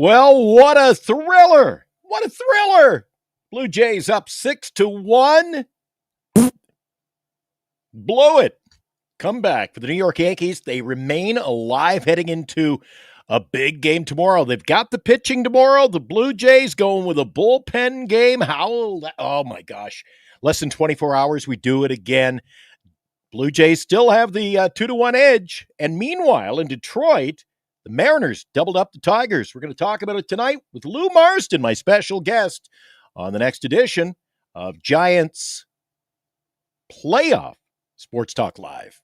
Well, what a thriller. What a thriller. Blue Jays up 6-1. Blow it. Comeback for the New York Yankees. They remain alive heading into a big game tomorrow. They've got the pitching tomorrow. The Blue Jays going with a bullpen game. Oh my gosh. Less than 24 hours, we do it again. Blue Jays still have the 2-1 edge. And meanwhile, in Detroit, the Mariners doubled up the Tigers. We're going to talk about it tonight with Lou Marston, my special guest, on the next edition of Giants Playoff Sports Talk Live.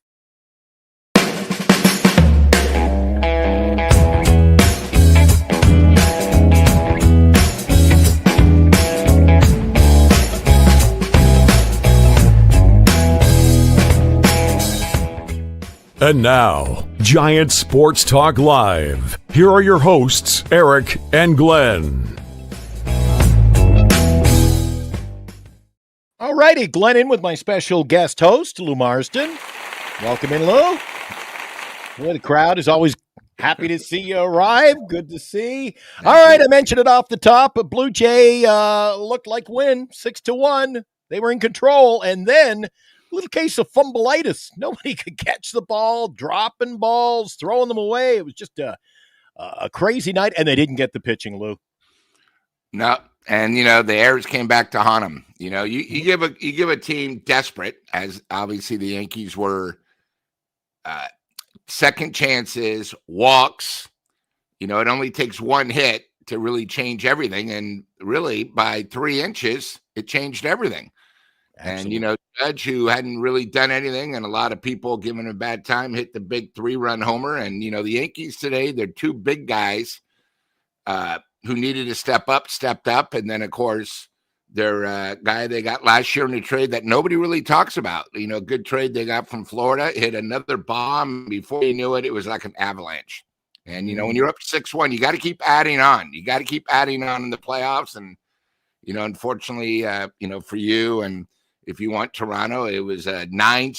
And now, Giants Sports Talk Live. Here are your hosts, Eric and Glenn. All righty, Glenn in with my special guest host, Lou Marston. Welcome in, Lou. Boy, the crowd is always happy to see you arrive. Good to see. All right, I mentioned it off the top. But Blue Jay looked like win, 6-1. They were in control, and then a little case of fumbleitis. Nobody could catch the ball, dropping balls, throwing them away. It was just a crazy night, and they didn't get the pitching, Lou. No, and the errors came back to haunt them. You give a team desperate, as obviously the Yankees were, second chances, walks. It only takes one hit to really change everything, and really by 3 inches, it changed everything. Absolutely. And, Judge, who hadn't really done anything, and a lot of people giving him a bad time, hit the big 3-run homer. And, the Yankees today, they're 2 big guys who needed to step up, stepped up. And then, of course, their guy they got last year in the trade that nobody really talks about. Good trade they got from Florida, hit another bomb. Before you knew it, it was like an avalanche. And, when you're up 6-1, you got to keep adding on. You got to keep adding on in the playoffs. And, unfortunately, for you and if you want Toronto, it was 9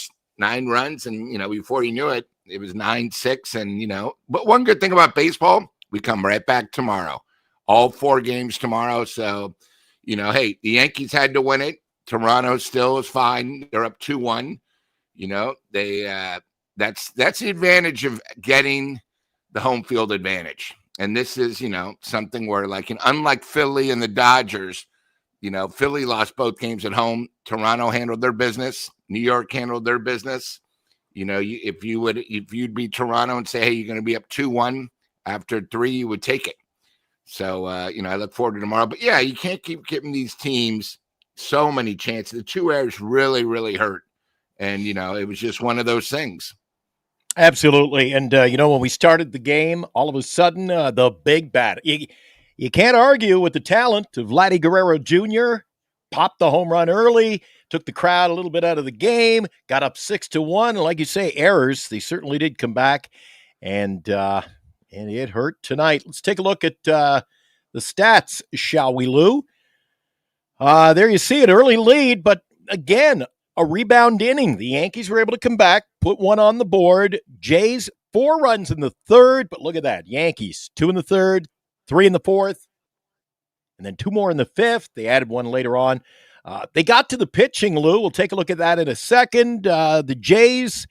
runs. And, before you knew it, it was 9-6. And, but one good thing about baseball, we come right back tomorrow. All 4 games tomorrow. So, hey, the Yankees had to win it. Toronto still is fine. They're up 2-1. That's the advantage of getting the home field advantage. And this is, something where unlike Philly and the Dodgers, Philly lost both games at home. Toronto handled their business. New York handled their business. If you'd be Toronto and say, hey, you're going to be up 2-1 after 3, you would take it. So, I look forward to tomorrow. But, yeah, you can't keep giving these teams so many chances. The 2 errors really, really hurt. And, it was just one of those things. Absolutely. And, when we started the game, all of a sudden, the big bat. You can't argue with the talent of Vladdy Guerrero Jr., popped the home run early, took the crowd a little bit out of the game, got up 6-1. And like you say, errors, they certainly did come back. And it hurt tonight. Let's take a look at the stats, shall we, Lou? There you see it, early lead, but again, a rebound inning. The Yankees were able to come back, put 1 on the board. Jays, 4 runs in the 3rd, but look at that. Yankees, 2 in the 3rd, 3 in the 4th, and then 2 more in the 5th. They added 1 later on. They got to the pitching, Lou. We'll take a look at that in a second. The Jays,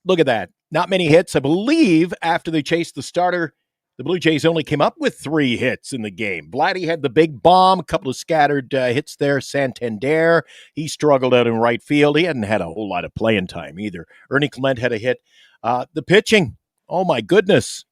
look at that. Not many hits. I believe after they chased the starter, the Blue Jays only came up with 3 hits in the game. Vladdy had the big bomb, a couple of scattered hits there. Santander, he struggled out in right field. He hadn't had a whole lot of playing time either. Ernie Clement had a hit. The pitching, oh my goodness.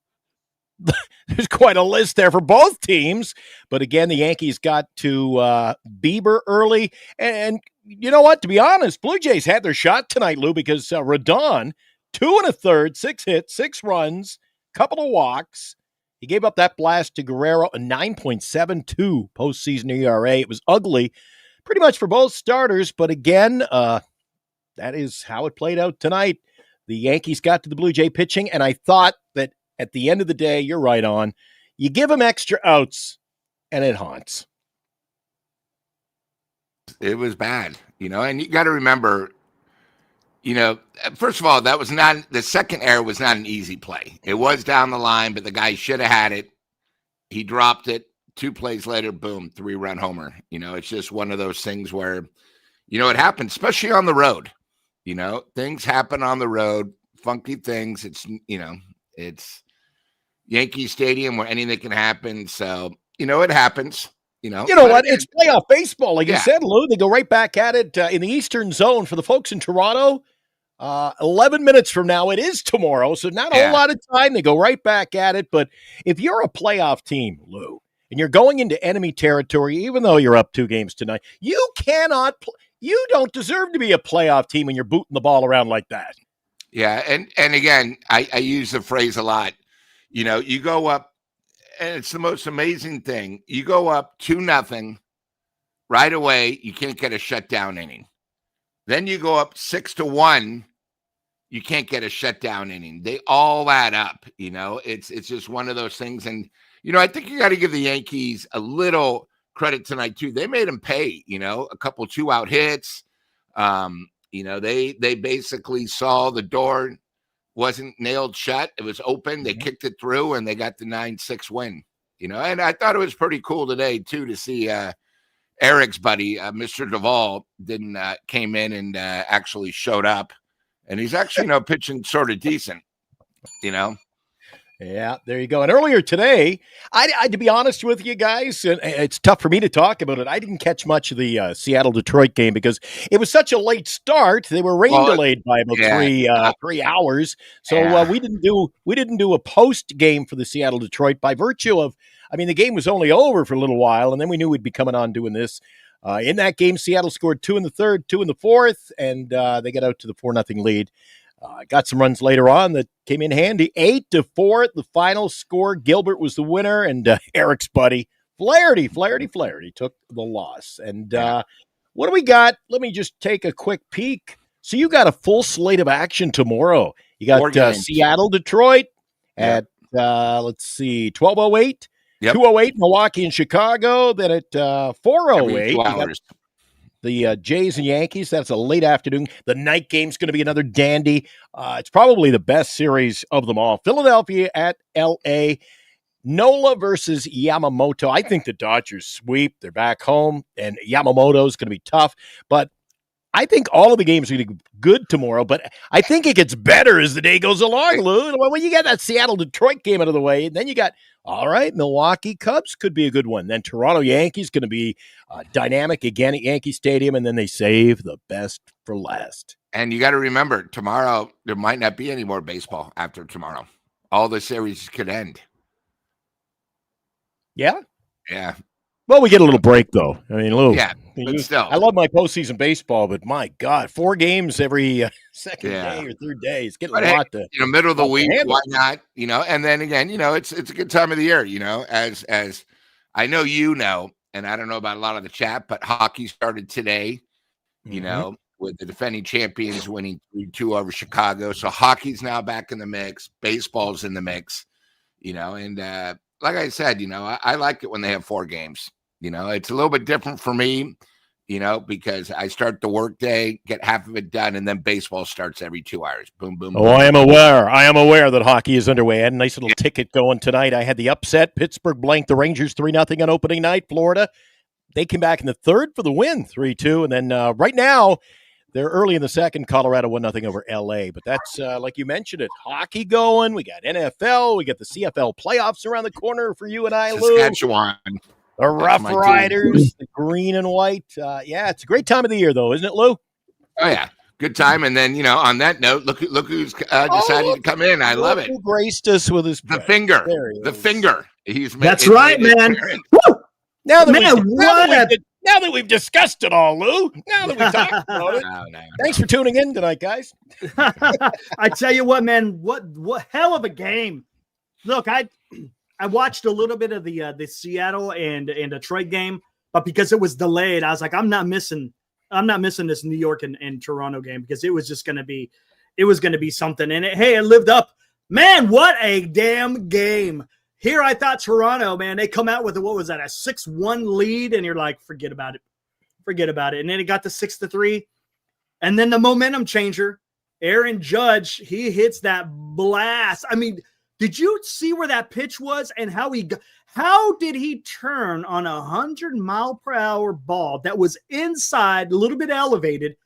There's quite a list there for both teams. But again, the Yankees got to Bieber early. And you know what? To be honest, Blue Jays had their shot tonight, Lou, because Rodon, 2 1/3, 6 hits, 6 runs, couple of walks. He gave up that blast to Guerrero, a 9.72 postseason ERA. It was ugly pretty much for both starters. But again, that is how it played out tonight. The Yankees got to the Blue Jay pitching, and I thought that at the end of the day, you're right on. You give them extra outs, and it haunts. It was bad, and you got to remember, first of all, that was not the second error was not an easy play. It was down the line, but the guy should have had it. He dropped it. 2 plays later, boom, 3-run homer. It's just one of those things where, it happens, especially on the road. Things happen on the road, funky things. It's Yankee Stadium where anything can happen. So, it happens. You know what? It's playoff baseball. Like you Yeah. said, Lou, they go right back at it in the Eastern Zone. For the folks in Toronto, 11 minutes from now, it is tomorrow. So not a whole lot of time. They go right back at it. But if you're a playoff team, Lou, and you're going into enemy territory, even though you're up 2 games tonight, you cannot you don't deserve to be a playoff team when you're booting the ball around like that. Yeah. And again, I use the phrase a lot. You go up, and it's the most amazing thing. You go up 2-0 right away. You can't get a shutdown inning. Then you go up 6-1. You can't get a shutdown inning. They all add up. It's just one of those things. And, I think you got to give the Yankees a little credit tonight too. They made them pay, a couple 2-out hits. They basically saw the door wasn't nailed shut. It was open. They kicked it through, and they got the 9-6 win. And I thought it was pretty cool today too to see Eric's buddy, Mr. Duvall, came in and actually showed up, and he's actually pitching sort of decent. Yeah, there you go. And earlier today, I to be honest with you guys, and it's tough for me to talk about it. I didn't catch much of the Seattle-Detroit game because it was such a late start. They were rain delayed by about 3 hours, so we didn't do a post game for the Seattle-Detroit by virtue of. I mean, the game was only over for a little while, and then we knew we'd be coming on doing this. In that game, Seattle scored 2 in the third, 2 in the fourth, and they got out to the 4-0 lead. Got some runs later on that came in handy. 8-4 the final score. Gilbert was the winner, and Eric's buddy, Flaherty took the loss. And what do we got? Let me just take a quick peek. So you got a full slate of action tomorrow. You got Seattle, Detroit at, let's see, 12:08. Yep. 2:08 Milwaukee and Chicago. Then at 4:08, you got the Jays and Yankees. That's a late afternoon. The night game's going to be another dandy. It's probably the best series of them all. Philadelphia at L.A. Nola versus Yamamoto. I think the Dodgers sweep. They're back home, and Yamamoto's going to be tough. But I think all of the games are going to be good tomorrow, but I think it gets better as the day goes along, Lou. When you get that Seattle-Detroit game out of the way, then you got, all right, Milwaukee Cubs could be a good one. Then Toronto Yankees going to be dynamic again at Yankee Stadium, and then they save the best for last. And you got to remember, tomorrow, there might not be any more baseball after tomorrow. All the series could end. Yeah? Yeah. Well, we get a little break, though. I mean, Lou. Yeah, but still. I love my postseason baseball, but my God, 4 games every second day or third day. It's getting a lot to. Middle of the week, why not? And then again, it's a good time of the year, as I know and I don't know about a lot of the chat, but hockey started today, with the defending champions winning 3-2 over Chicago. So hockey's now back in the mix. Baseball's in the mix, and like I said, I like it when they have 4 games. It's a little bit different for me, because I start the work day, get half of it done, and then baseball starts every 2 hours. Boom, boom, boom. Oh, I am aware that hockey is underway. I had a nice little ticket going tonight. I had the upset. Pittsburgh blanked the Rangers 3-0 on opening night. Florida, they came back in the third for the win, 3-2. And then right now, they're early in the second. Colorado 1-0 over L.A. But that's, like you mentioned it, hockey going. We got NFL. We got the CFL playoffs around the corner for you and I, Lou. Saskatchewan. The Rough Riders, the green and white. It's a great time of the year, though, isn't it, Lou? Oh, yeah. Good time. And then, on that note, look who's decided to come in. I love it. Who graced us with his finger. The finger. That's right, man. Woo! Now that we've discussed it all, Lou. Now that we've talked about it. No. Thanks for tuning in tonight, guys. I tell you what, man. What hell of a game. Look, I watched a little bit of the Seattle and Detroit game, but because it was delayed, I was like, I'm not missing this New York and Toronto game because it was going to be something. And it lived up. Man, what a damn game. Here I thought Toronto, man, they come out with a 6-1 lead, and you're like, forget about it. And then it got to 6-3. And then the momentum changer, Aaron Judge, he hits that blast. I mean, Did you see where that pitch was and how did he turn on 100-mile-per-hour ball that was inside, a little bit elevated,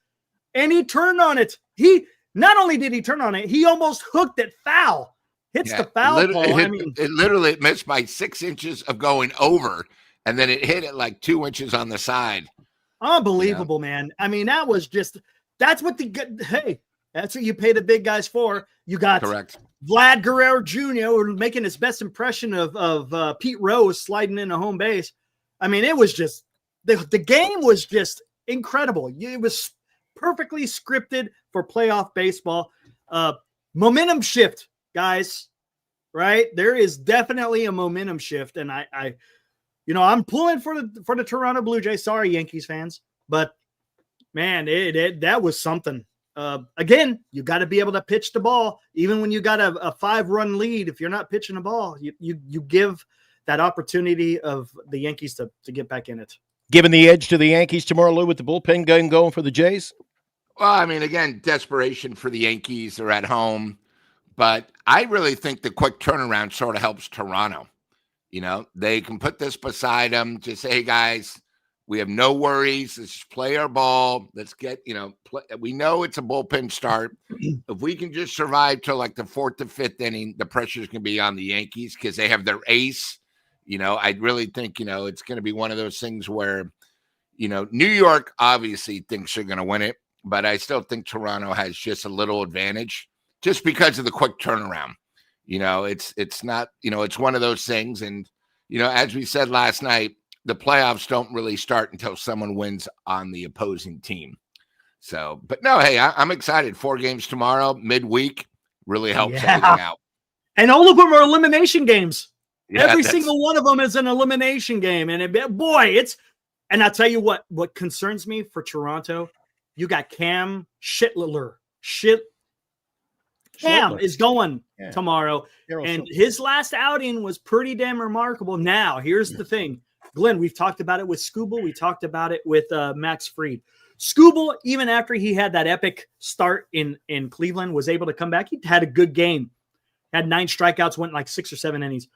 and he turned on it? He not only did he turn on it, he almost hooked it foul. Hits the foul ball. It literally missed by 6 inches of going over, and then it hit it like 2 inches on the side. Unbelievable, man. I mean, that's what that's what you pay the big guys for. You got correct. Vlad Guerrero Jr. making his best impression of Pete Rose sliding into home base. I mean, it was just the game was just incredible. It was perfectly scripted for playoff baseball. Momentum shift, guys. Right? There is definitely a momentum shift, and I'm pulling for the Toronto Blue Jays. Sorry, Yankees fans, but man, that was something. Again, you got to be able to pitch the ball, even when you got a 5-run lead. If you're not pitching the ball, you give that opportunity of the Yankees to get back in it. Giving the edge to the Yankees tomorrow, Lou, with the bullpen game going for the Jays. Well, I mean, again, desperation for the Yankees. They're at home, but I really think the quick turnaround sort of helps Toronto. They can put this beside them. Just say, hey, guys, we have no worries. Let's just play our ball. Let's get, play. We know it's a bullpen start. If we can just survive till like the 4th to 5th inning, the pressure's going to be on the Yankees because they have their ace. I really think, it's going to be one of those things where, New York obviously thinks they're going to win it, but I still think Toronto has just a little advantage just because of the quick turnaround. It's not, it's one of those things. And, as we said last night, the playoffs don't really start until someone wins on the opposing team. So, but no, hey, I'm excited. 4 games tomorrow, midweek, really helps everything out. And all of them are elimination games. Yeah, every single one of them is an elimination game. And and I'll tell you what concerns me for Toronto, you got Cam Schittler. Cam is going tomorrow. And his last outing was pretty damn remarkable. Now, here's the thing. Glenn, we've talked about it with Skubal. We talked about it with Max Fried. Skubal, even after he had that epic start in Cleveland, was able to come back. He had a good game. Had 9 strikeouts, went like 6 or 7 innings.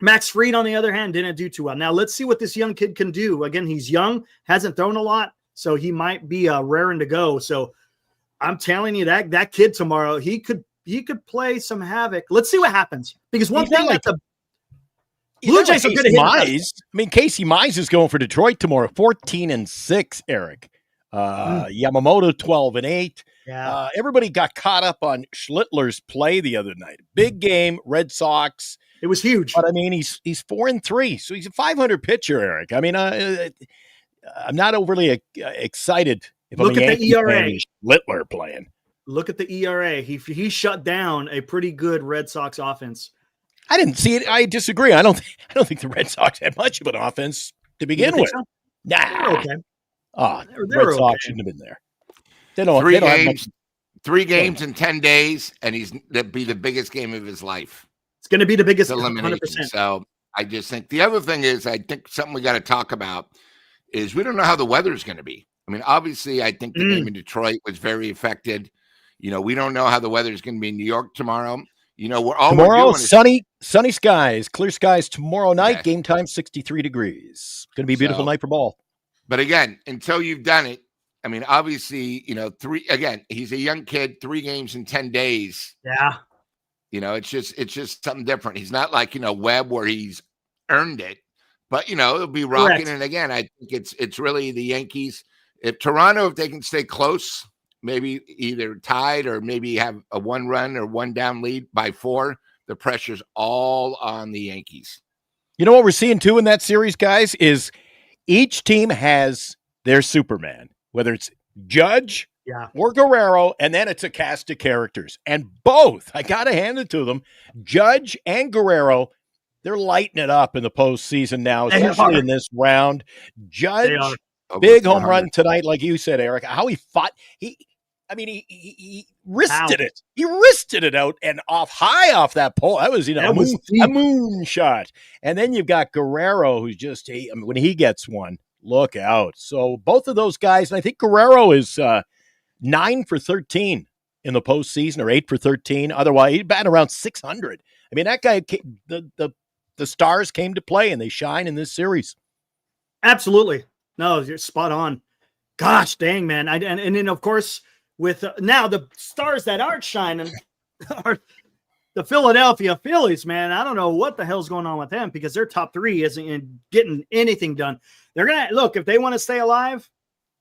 Max Fried, on the other hand, didn't do too well. Now, let's see what this young kid can do. Again, he's young, hasn't thrown a lot, so he might be raring to go. So I'm telling you that kid tomorrow, he could play some havoc. Let's see what happens. Because one thing that the Blue Jays are good at hitting. I mean, Casey Mize is going for Detroit tomorrow, 14-6, Eric. Yamamoto, 12-8. Yeah. Everybody got caught up on Schlittler's play the other night. Big game, Red Sox. It was huge. But, I mean, he's 4-3, so he's a 500 pitcher, Eric. I mean, I'm not overly excited if Look I'm a at the ERA. Schlittler playing. Look at the ERA. He shut down a pretty good Red Sox offense. I didn't see it. I disagree. I don't think the Red Sox had much of an offense to begin with. So? Nah. They're okay. Red Sox shouldn't have been there. They don't have much. 3 games in 10 days, and that'd be the biggest game of his life. It's going to be the biggest elimination. 100%. So I just think the other thing is, I think something we got to talk about is we don't know how the weather is going to be. I mean, obviously, I think the game in Detroit was very affected. We don't know how the weather is going to be in New York tomorrow. Tomorrow, sunny skies, clear skies tomorrow night. Game time, 63 degrees. Going to be a beautiful night for ball. But again, until you've done it, I mean, obviously, he's a young kid, 3 games in 10 days. Yeah. It's just something different. He's not like, Webb where he's earned it, but, it'll be rocking. Correct. And again, I think it's really the Yankees. If Toronto, if they can stay close, maybe either tied or maybe have a 1-run or 1-down lead by 4, the pressure's all on the Yankees. You know what we're seeing too in that series, guys, is each team has their Superman, whether it's Judge or Guerrero, and then it's a cast of characters. And both, I got to hand it to them, Judge and Guerrero, they're lighting it up in the postseason now, especially in this round. Judge, big home run tonight, like you said, Eric. How he fought. He wristed it. He wristed it out and high off that pole. That was, a moon shot. And then you've got Guerrero, who's just, when he gets one, look out. So both of those guys, and I think Guerrero is 9 for 13 in the postseason, or 8 for 13. Otherwise, he'd bat around 600. I mean, that guy, the stars came to play, and they shine in this series. Absolutely. No, you're spot on. Gosh dang, man. And then, of course, with now the stars that aren't shining are the Philadelphia Phillies, man. I don't know what the hell's going on with them because their top three isn't getting anything done. They're going to look, if they want to stay alive,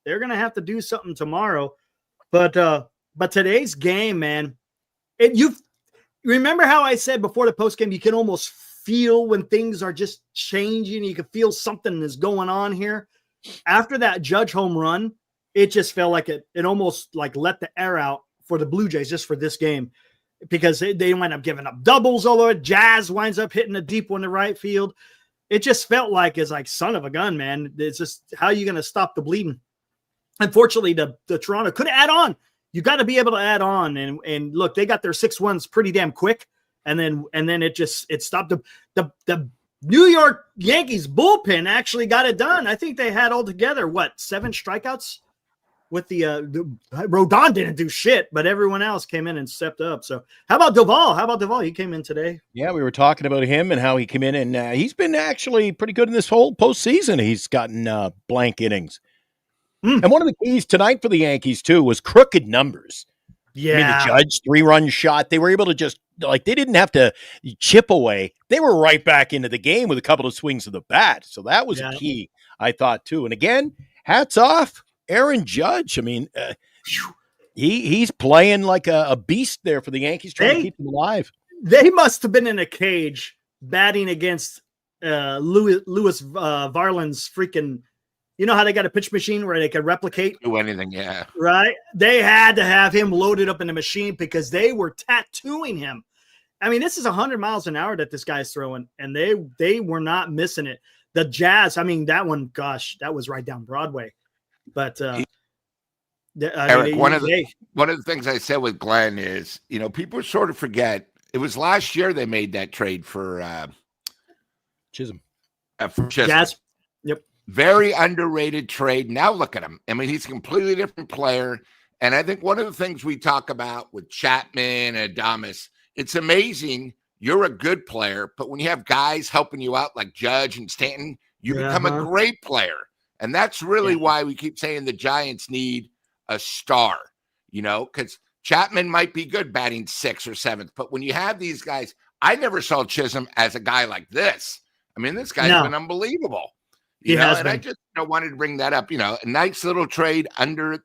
they're going to have to do something tomorrow. But today's game, man, you remember how I said before the postgame, you can almost feel when things are just changing. You can feel something is going on here. After that Judge home run, it just felt like it almost like let the air out for the Blue Jays just for this game because they wind up giving up doubles all over. Jazz winds up hitting a deep one to right field. It just felt like it's like son of a gun, man. It's just how are you going to stop the bleeding? Unfortunately, the Toronto could add on. You got to be able to add on. And look, they got their 6-1s pretty damn quick. And then it stopped the New York Yankees bullpen actually got it done. I think they had altogether, 7 strikeouts with the Rodon didn't do shit, but everyone else came in and stepped up. So how about Duvall? He came in today. Yeah, we were talking about him and how he came in, and he's been actually pretty good in this whole postseason. He's gotten blank innings. And one of the keys tonight for the Yankees, too, was crooked numbers. Yeah. I mean, the Judge 3-run shot, they were able to just, they didn't have to chip away. They were right back into the game with a couple of swings of the bat. So that was a key, I thought, too. And again, hats off, Aaron Judge. I mean, he's playing like a beast there for the Yankees, trying to keep them alive. They must have been in a cage batting against Louis Varland's freaking. You know how they got a pitch machine where they can replicate? Do anything, yeah. Right? They had to have him loaded up in the machine because they were tattooing him. I mean, this is 100 miles an hour that this guy's throwing, and they were not missing it. The Jazz, I mean, that one, gosh, that was right down Broadway. But Eric, one of the things I said with Glenn is, people sort of forget it was last year they made that trade for Chisholm. For Chisholm. Jazz. Yep. Very underrated trade. Now look at him. I mean, he's a completely different player. And I think one of the things we talk about with Chapman and Adames, it's amazing. You're a good player, but when you have guys helping you out like Judge and Stanton, you become a great player. And that's really why we keep saying the Giants need a star, because Chapman might be good batting 6th or 7th. But when you have these guys, I never saw Chisholm as a guy like this. I mean, this guy's been unbelievable. I just wanted to bring that up. A nice little trade under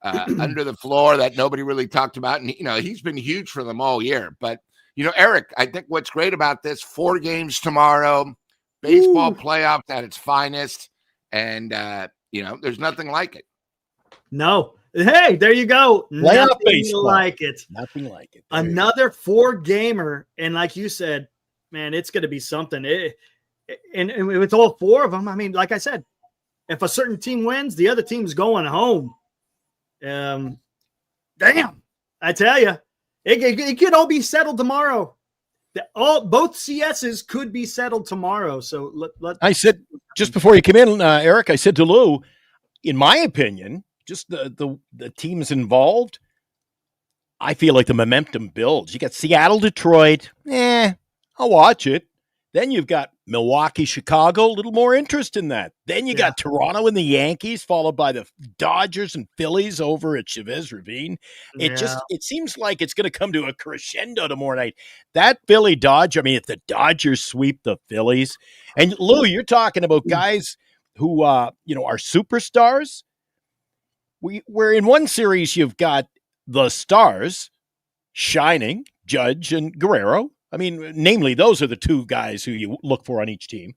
the floor that nobody really talked about. And, he's been huge for them all year. But, Eric, I think what's great about this, 4 games tomorrow, baseball playoffs at its finest. And, there's nothing like it. No. Hey, there you go. Playoff Nothing baseball. like it. Nothing like it. Another 4-gamer. And like you said, man, it's going to be something. And with all 4 of them, I mean, like I said, if a certain team wins, the other team's going home. Damn, I tell you, it could all be settled tomorrow. Both CSs could be settled tomorrow. So I said just before you came in, Eric, I said to Lou, in my opinion, just the teams involved, I feel like the momentum builds. You got Seattle, Detroit. I'll watch it. Then you've got Milwaukee, Chicago, a little more interest in that. Then you got Toronto and the Yankees, followed by the Dodgers and Phillies over at Chavez Ravine. It seems like it's going to come to a crescendo tomorrow night. That Philly Dodger, I mean, if the Dodgers sweep the Phillies, and Lou, you're talking about guys who, are superstars. Where in one series you've got the stars shining, Judge and Guerrero. I mean, namely, those are the 2 guys who you look for on each team.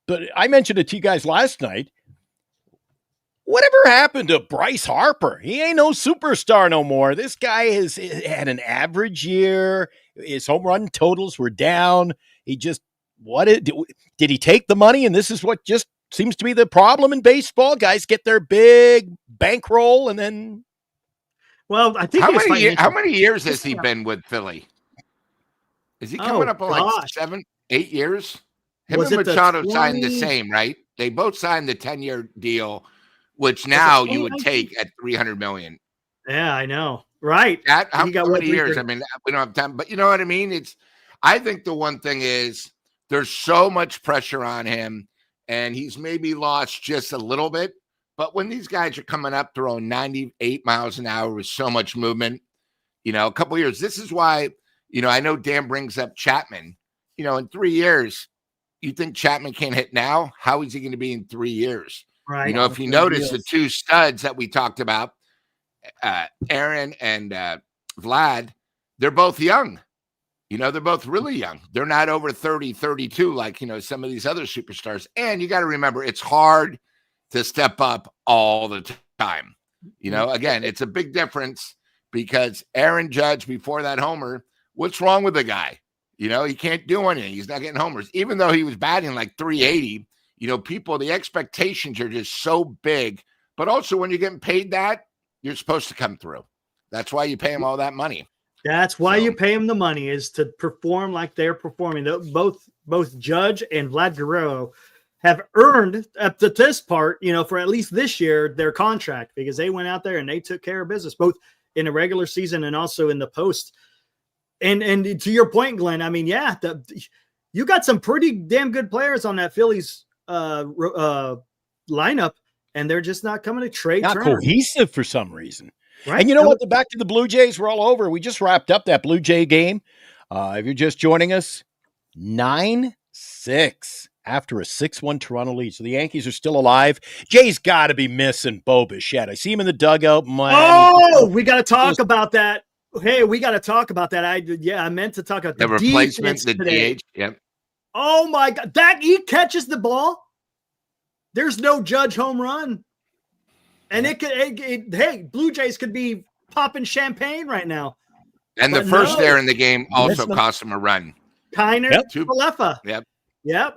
But I mentioned it to you guys last night. Whatever happened to Bryce Harper? He ain't no superstar no more. This guy has had an average year. His home run totals were down. He just, did he take the money? And this is what just seems to be the problem in baseball. Guys get their big bankroll and then. Well, I think how many years has he been with Philly? Is he coming up on like 7, 8 years? Him and Machado signed the same, right? They both signed the 10-year deal, which now you would take at $300 million. Yeah, I know. Right. How many years? I mean, we don't have time, but you know what I mean? I think the one thing is there's so much pressure on him, and he's maybe lost just a little bit. But when these guys are coming up throwing 98 miles an hour with so much movement, a couple of years, this is why, I know Dan brings up Chapman. In 3 years, you think Chapman can't hit now? How is he going to be in 3 years? Right. If you notice the two studs that we talked about, Aaron and Vlad, they're both young. They're both really young. They're not over 30, 32 like, some of these other superstars. And you got to remember, it's hard to step up all the time. Again, it's a big difference because Aaron Judge, before that homer, what's wrong with the guy? He can't do anything. He's not getting homers. Even though he was batting like 380, people, the expectations are just so big. But also when you're getting paid that, you're supposed to come through. That's why you pay him all that money. That's why you pay him the money, is to perform like they're performing. Both Judge and Vlad Guerrero have earned up to this part, for at least this year, their contract, because they went out there and they took care of business, both in the regular season and also in the post. And to your point, Glenn, I mean, you got some pretty damn good players on that Phillies lineup, and they're just not coming to trade. Not cohesive for some reason. Right. And you know what? Back to the Blue Jays, we're all over. We just wrapped up that Blue Jay game. If you're just joining us, 9-6 after a 6-1 Toronto lead. So the Yankees are still alive. Jay's got to be missing Bo Bichette. I see him in the dugout. We got to talk about that. Hey, we got to talk about that. I meant to talk about the replacement, the DH. Yep. Oh my God, he catches the ball. There's no Judge home run. And hey, Blue Jays could be popping champagne right now. And the first error in the game also cost him a run. Kiner, Falefa. Yep.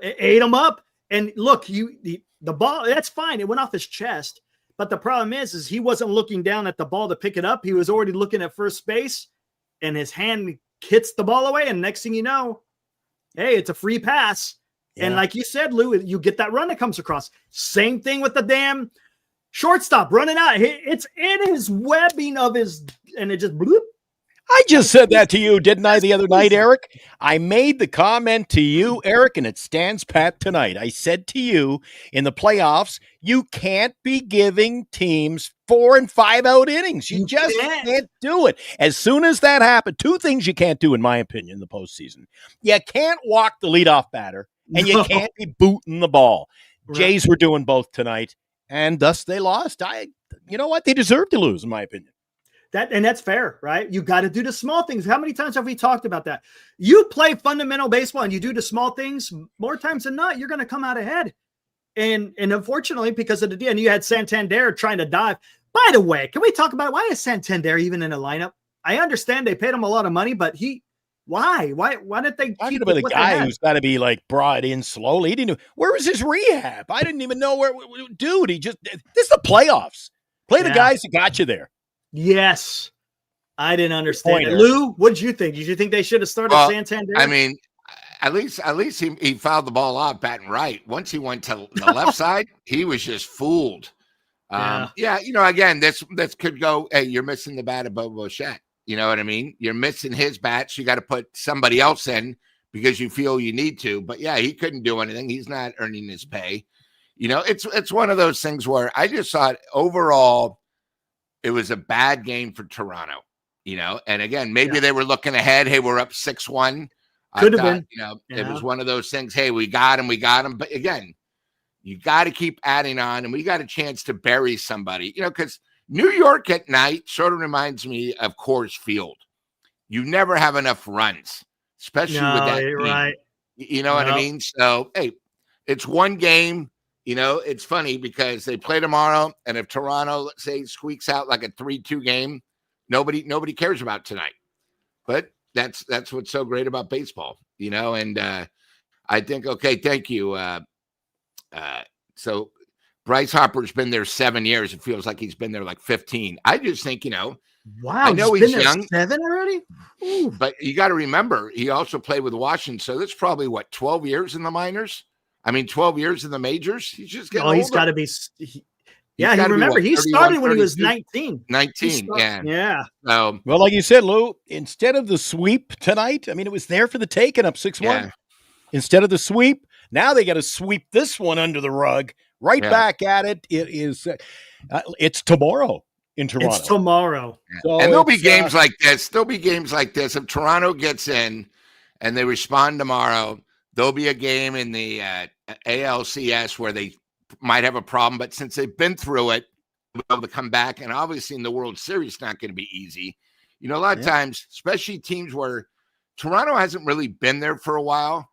It ate him up. And look, the ball, that's fine. It went off his chest. But the problem is he wasn't looking down at the ball to pick it up. He was already looking at first base, and his hand hits the ball away. And next thing you know, hey, it's a free pass. Yeah. And like you said, Lou, you get that run that comes across. Same thing with the damn shortstop running out. It's in his webbing of his, and it just bloop. I just said that to you, didn't I, the other night, Eric? I made the comment to you, Eric, and it stands pat tonight. I said to you in the playoffs, you can't be giving teams 4 and 5 out innings. You just can't do it. As soon as that happened, two things you can't do, in my opinion, in the postseason. You can't walk the leadoff batter, and you can't be booting the ball. Right. Jays were doing both tonight, and thus they lost. You know what? They deserve to lose, in my opinion. That's fair, right? You got to do the small things. How many times have we talked about that? You play fundamental baseball and you do the small things, more times than not, you're going to come out ahead. And unfortunately, because of the deal, and you had Santander trying to dive. By the way, can we talk about why is Santander even in a lineup? I understand they paid him a lot of money, but why did they keep about the guy who's got to be like brought in slowly? He didn't. Where was his rehab? I didn't even know where. Dude, this is the playoffs. Play the guys that got you there. Yes. I didn't understand it. Lou, what did you think? Did you think they should have started Santander? I mean, at least he fouled the ball off batting right. Once he went to the left side, he was just fooled. Again, this could go, hey, you're missing the bat of Bo Bichette. You know what I mean? You're missing his bats. You got to put somebody else in because you feel you need to. But yeah, he couldn't do anything. He's not earning his pay. It's one of those things where I just thought overall it was a bad game for Toronto, and again, maybe they were looking ahead. Hey, we're up 6-1. Could have been, It was one of those things. Hey, we got him. But again, you got to keep adding on, and we got a chance to bury somebody, because New York at night sort of reminds me of Coors Field. You never have enough runs, especially with that team. Right. You know what I mean? So, hey, it's one game. It's funny because they play tomorrow, and if Toronto, let's say, squeaks out like a 3-2 game, nobody cares about tonight. But that's what's so great about baseball, And I think, okay, thank you. So Bryce Harper's been there 7 years. It feels like he's been there like 15. I just think, wow, I know he's young, 7 already. Ooh. But you got to remember he also played with Washington. So that's probably 12 years in the minors. I mean, 12 years in the majors. He's just getting older. He's got to be. He's Yeah, he gotta be, remember what, he 31, started when he was 32? 19. 19, yeah. Yeah. So, Well, like you said, Lou, instead of the sweep tonight, I mean, it was there for the taking up 6-1. yeah, Instead of the sweep, now they got to sweep this one under the rug. Right yeah. back at it. It's tomorrow in Toronto. It's tomorrow. So And there'll be it's, games like this. There'll be games like this. If Toronto gets in and they respond tomorrow, there'll be a game in the ALCS where they might have a problem. But since they've been through it, they'll be able to come back. And obviously in the World Series, it's not going to be easy. You know, a lot of times, especially teams where Toronto hasn't really been there for a while.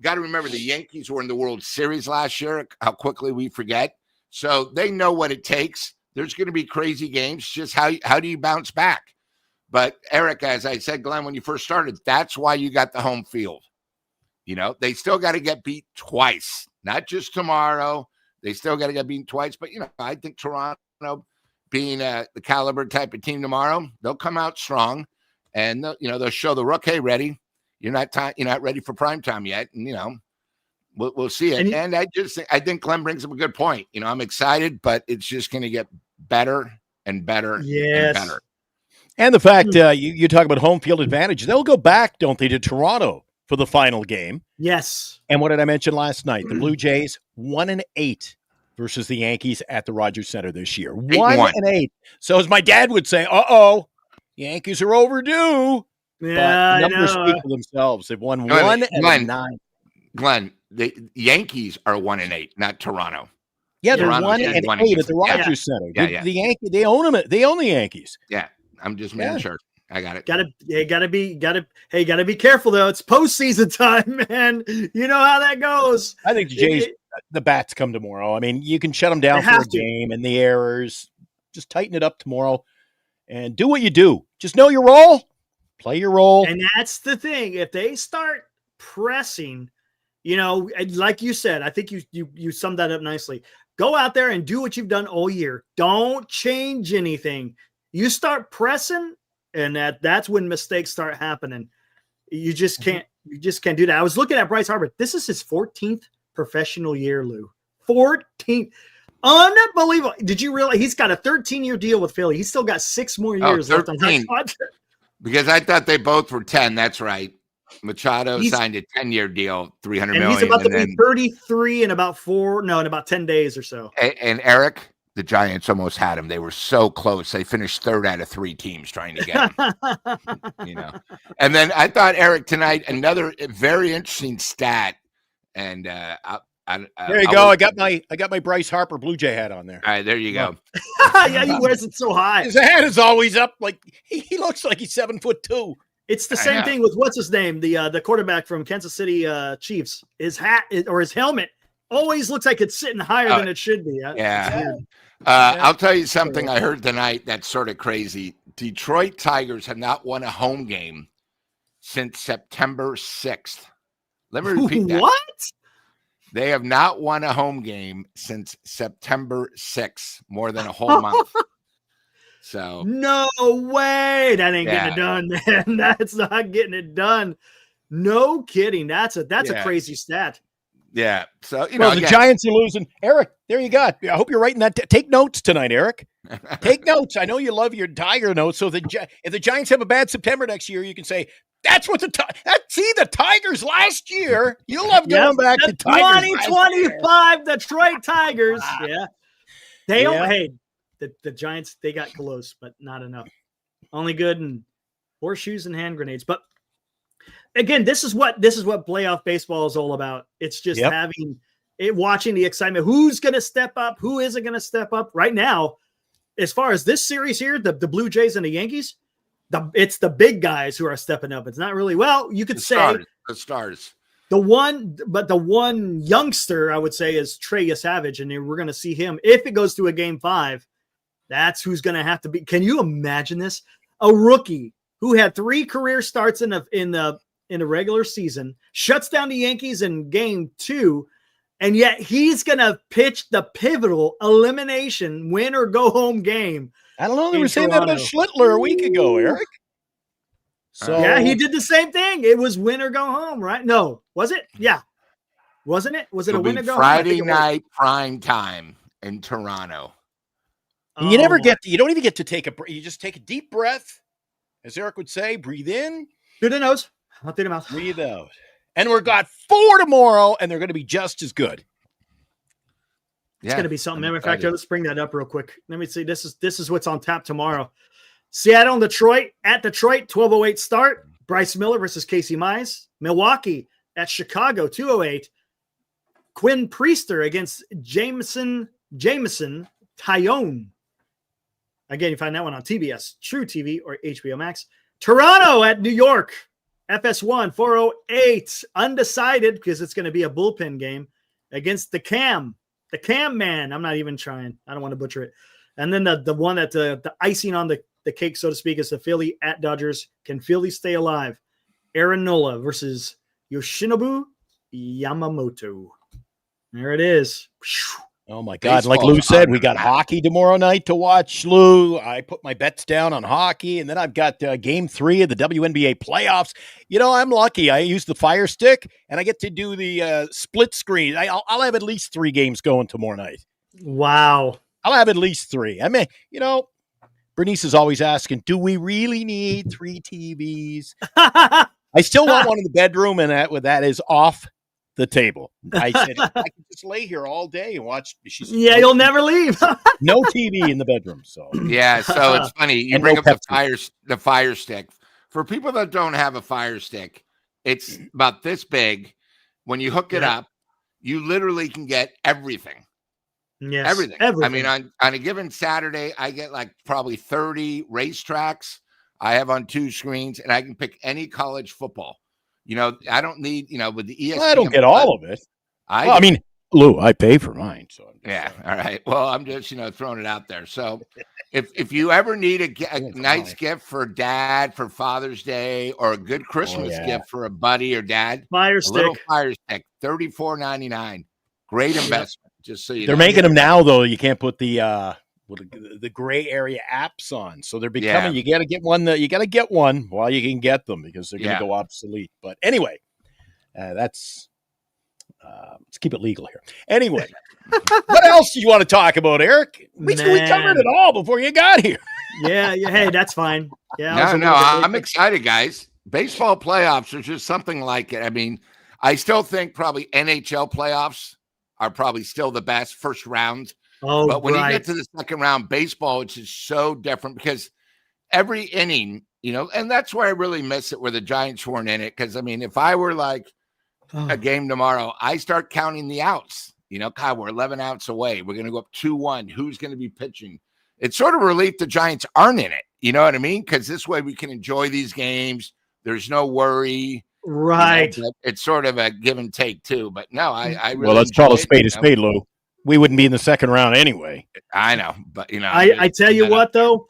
Got to remember the Yankees were in the World Series last year, how quickly we forget. So they know what it takes. There's going to be crazy games. Just how do you bounce back? But Eric, as I said, Glenn, when you first started, that's why you got the home field. You know, they still got to get beat twice, not just tomorrow. They still got to get beaten twice. But, you know, I think Toronto, being the caliber type of team tomorrow, they'll come out strong. And, they'll show the rook, hey, ready. You're not ready for prime time yet. And, we'll see it. And I think Glenn brings up a good point. You know, I'm excited, but it's just going to get better and better and better. And the fact you talk about home field advantage, they'll go back, don't they, to Toronto for the final game. Yes. And what did I mention last night? The Blue Jays 1-8 versus the Yankees at the Rogers Center this year. 1-8. So as my dad would say, Yankees are overdue. Yeah, but numbers speak for themselves. They've won 1-9. Glenn, the Yankees are 1-8, not Toronto. Yeah, they're 1-8 at the Rogers Center. The Yankees, they own them. They own the Yankees. Yeah, I'm just making sure. I got it. Gotta be careful though. It's postseason time, man. You know how that goes. I think the Jays, the bats come tomorrow. I mean, you can shut them down for a game and the errors. Just tighten it up tomorrow and do what you do. Just know your role. Play your role. And that's the thing. If they start pressing, like you said, I think you summed that up nicely. Go out there and do what you've done all year. Don't change anything. You start pressing, and that's when mistakes start happening. You just can't do that. I was looking at Bryce Harper. This is his 14th professional year, Lou. 14th. Unbelievable. Did you realize he's got a 13-year deal with Philly? He's still got 6 more years left on that contract. Because I thought they both were 10. That's right. Machado signed a 10-year deal, $300 million. He's about to be 33 in about 10 days or so. And Eric, the Giants almost had him. They were so close. They finished 3rd out of 3 teams trying to get him. And then I thought, Eric, tonight, another very interesting stat. And there you go. I got my Bryce Harper Blue Jay hat on there. All right, there you go. Yeah, he wears it so high. His hat is always up. Like he looks like he's 7'2". It's the same thing with what's his name, the quarterback from Kansas City Chiefs. His hat or his helmet always looks like it's sitting higher than it should be. I'll tell you something I heard tonight that's sort of crazy. Detroit Tigers have not won a home game since September 6th. Let me repeat that. What? They have not won a home game since September 6th, more than a whole month. So no way. That ain't getting it done, man. That's not getting it done. No kidding. That's a crazy stat. Yeah. So, the Giants are losing. Eric, there you go. I hope you're writing that. Take notes tonight, Eric. Take notes. I know you love your Tiger notes. So if the Giants have a bad September next year, you can say, that's what the Tigers last year. You love going back to Tigers. 2025 Detroit Tigers. Yeah. They don't, hey, the Giants, they got close, but not enough. Only good in horseshoes and hand grenades. But again, this is what playoff baseball is all about. It's just watching the excitement. Who's going to step up? Who isn't going to step up? Right now, as far as this series here, the Blue Jays and the Yankees, it's the big guys who are stepping up. It's not really, you could say the stars. The one youngster I would say is Trey Savage, and we're going to see him if it goes to a game 5. That's who's going to have to be. Can you imagine this? A rookie who had 3 career starts in the regular season, shuts down the Yankees in game 2, and yet he's going to pitch the pivotal elimination win or go home game. I don't know. They were saying that about Schlittler a week ago, Eric. So yeah, he did the same thing. It was win or go home, right? No, was it? Yeah. Wasn't it? Was it a win or go Friday home? Friday night prime time in Toronto. And you never get, you don't even get to take you just take a deep breath. As Eric would say, breathe in. Through the nose, not through the mouth. Breathe out. And we've got 4 tomorrow, and they're going to be just as good. It's going to be something. Matter of fact, let's bring that up real quick. Let me see. This is what's on tap tomorrow. Seattle and Detroit at Detroit, 12:08 start. Bryce Miller versus Casey Mize. Milwaukee at Chicago, 2:08. Quinn Priester against Jameson Tyone. Again, you find that one on TBS, True TV, or HBO Max. Toronto at New York, FS1, 4:08. Undecided because it's going to be a bullpen game against the Cam man. I'm not even trying. I don't want to butcher it. And then the one that the icing on the cake, so to speak, is the Philly at Dodgers. Can Philly stay alive? Aaron Nola versus Yoshinobu Yamamoto. There it is. Oh, my God. Like Lou said, we got hockey tomorrow night to watch, Lou. I put my bets down on hockey, and then I've got Game 3 of the WNBA playoffs. You know, I'm lucky. I use the Fire Stick, and I get to do the split screen. I'll have at least 3 games going tomorrow night. Wow. I'll have at least 3. I mean, you know, Bernice is always asking, do we really need 3 TVs? I still want one in the bedroom, and that is off the table. I said, I can just lay here all day and watch. You'll never leave. No TV in the bedroom. So yeah, so it's funny. You bring up the Fire Stick. For people that don't have a Fire Stick, it's about this big. When you hook it up, you literally can get everything. Yes, everything. I mean, on a given Saturday, I get like probably 30 racetracks. I have on 2 screens, and I can pick any college football. You know, I don't need, with the ESPN. I don't get all of it. I mean, Lou, I pay for mine. So yeah, all right. Well, I'm just, throwing it out there. So if you ever need a nice gift for dad for Father's Day, or a good Christmas gift for a buddy or dad, little Fire Stick, $34.99. Great investment. Just so you know. They're making them now, though. You can't put the gray area apps on, so they're becoming. You got to get one. You got to get one while you can get them, because they're going to go obsolete. But anyway, let's keep it legal here. Anyway, what else do you want to talk about, Eric? We covered it all before you got here. Yeah. Hey, that's fine. Yeah. I'm excited, guys. Baseball playoffs are just something like it. I mean, I still think probably NHL playoffs are probably still the best first round. Oh, but when you get to the second round, baseball, it's just so different, because every inning, and that's where I really miss it, where the Giants weren't in it. Because, I mean, if I were like a game tomorrow, I start counting the outs. God, we're 11 outs away. We're going to go up 2-1. Who's going to be pitching? It's sort of a relief the Giants aren't in it. You know what I mean? Because this way we can enjoy these games. There's no worry. Right. It's sort of a give and take, too. But no, I really. Well, let's call a spade a spade, Lou. We wouldn't be in the second round anyway. I know, but I tell you what, though,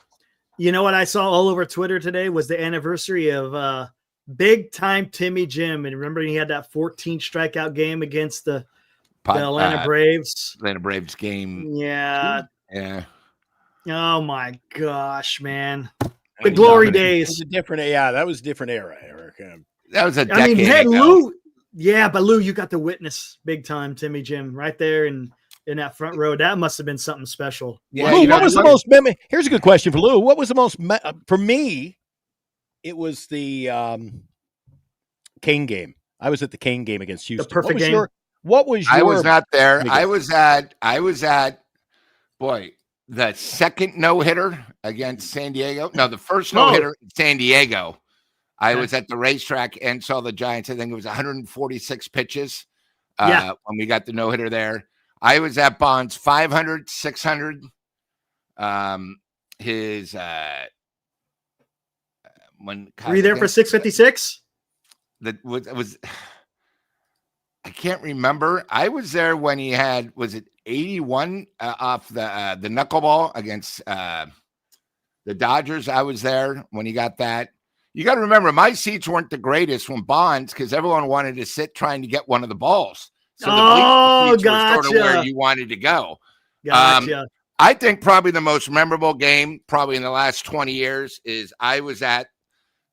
what I saw all over Twitter today was the anniversary of big time Timmy Jim. And remember, he had that 14 strikeout game against the Atlanta Braves. Atlanta Braves game. Yeah. Yeah. Oh my gosh, man. The glory days. It was a different, that was a different era, Eric. That was a decade ago. Lou. Yeah, but Lou, you got to witness big time Timmy Jim right there in that front row. That must have been something special. Yeah, Lou, what was the most here's a good question for Lou. What was the most for me? It was the Kane game. I was at the Kane game against Houston. The perfect game. What was your? I was not there. I was at the second no-hitter against San Diego. No, the first no-hitter in San Diego. I was at the racetrack and saw the Giants. I think it was 146 pitches when we got the no-hitter there. I was at Bonds 500, 600. His when were you there for 656? That was I can't remember. I was there when he had, was it 81 off the knuckleball against the Dodgers? I was there when he got that. You got to remember, my seats weren't the greatest when Bonds, because everyone wanted to sit trying to get one of the balls. So the seats were sort of where you wanted to go. Gotcha. I think probably the most memorable game, probably in the last 20 years, is I was at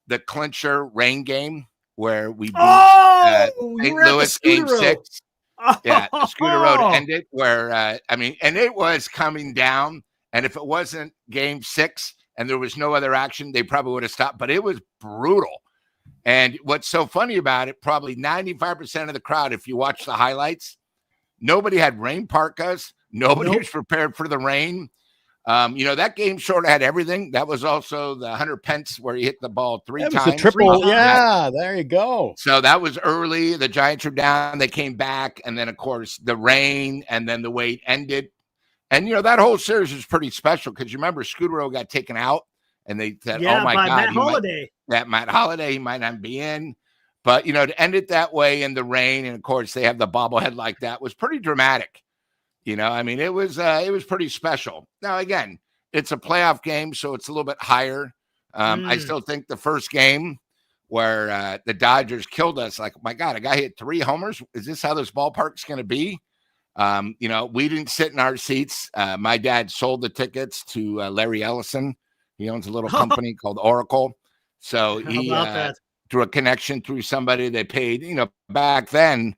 the clincher rain game where we beat St. Louis Game 6. Yeah, the Scooter Road ended where, and it was coming down, And if it wasn't game 6 and there was no other action, they probably would have stopped. But it was brutal. And what's so funny about it, probably 95% of the crowd, if you watch the highlights, nobody had rain parkas. Nobody was prepared for the rain. That game sort of had everything. That was also the 100 pence where he hit the ball 3 times. That was a triple. Yeah, there you go. So that was early. The Giants were down. They came back. And then, of course, the rain and then the wait ended. And, that whole series was pretty special because you remember Scudero got taken out and they said, oh, my God. Matt Holliday, he might not be in. But, to end it that way in the rain, and, of course, they have the bobblehead like that was pretty dramatic. It was pretty special. Now, again, it's a playoff game, so it's a little bit higher. I still think the first game where the Dodgers killed us, like, my God, a guy hit 3 homers. Is this how this ballpark's going to be? We didn't sit in our seats. My dad sold the tickets to Larry Ellison. He owns a little company called Oracle. So he, through a connection through somebody, they paid, back then,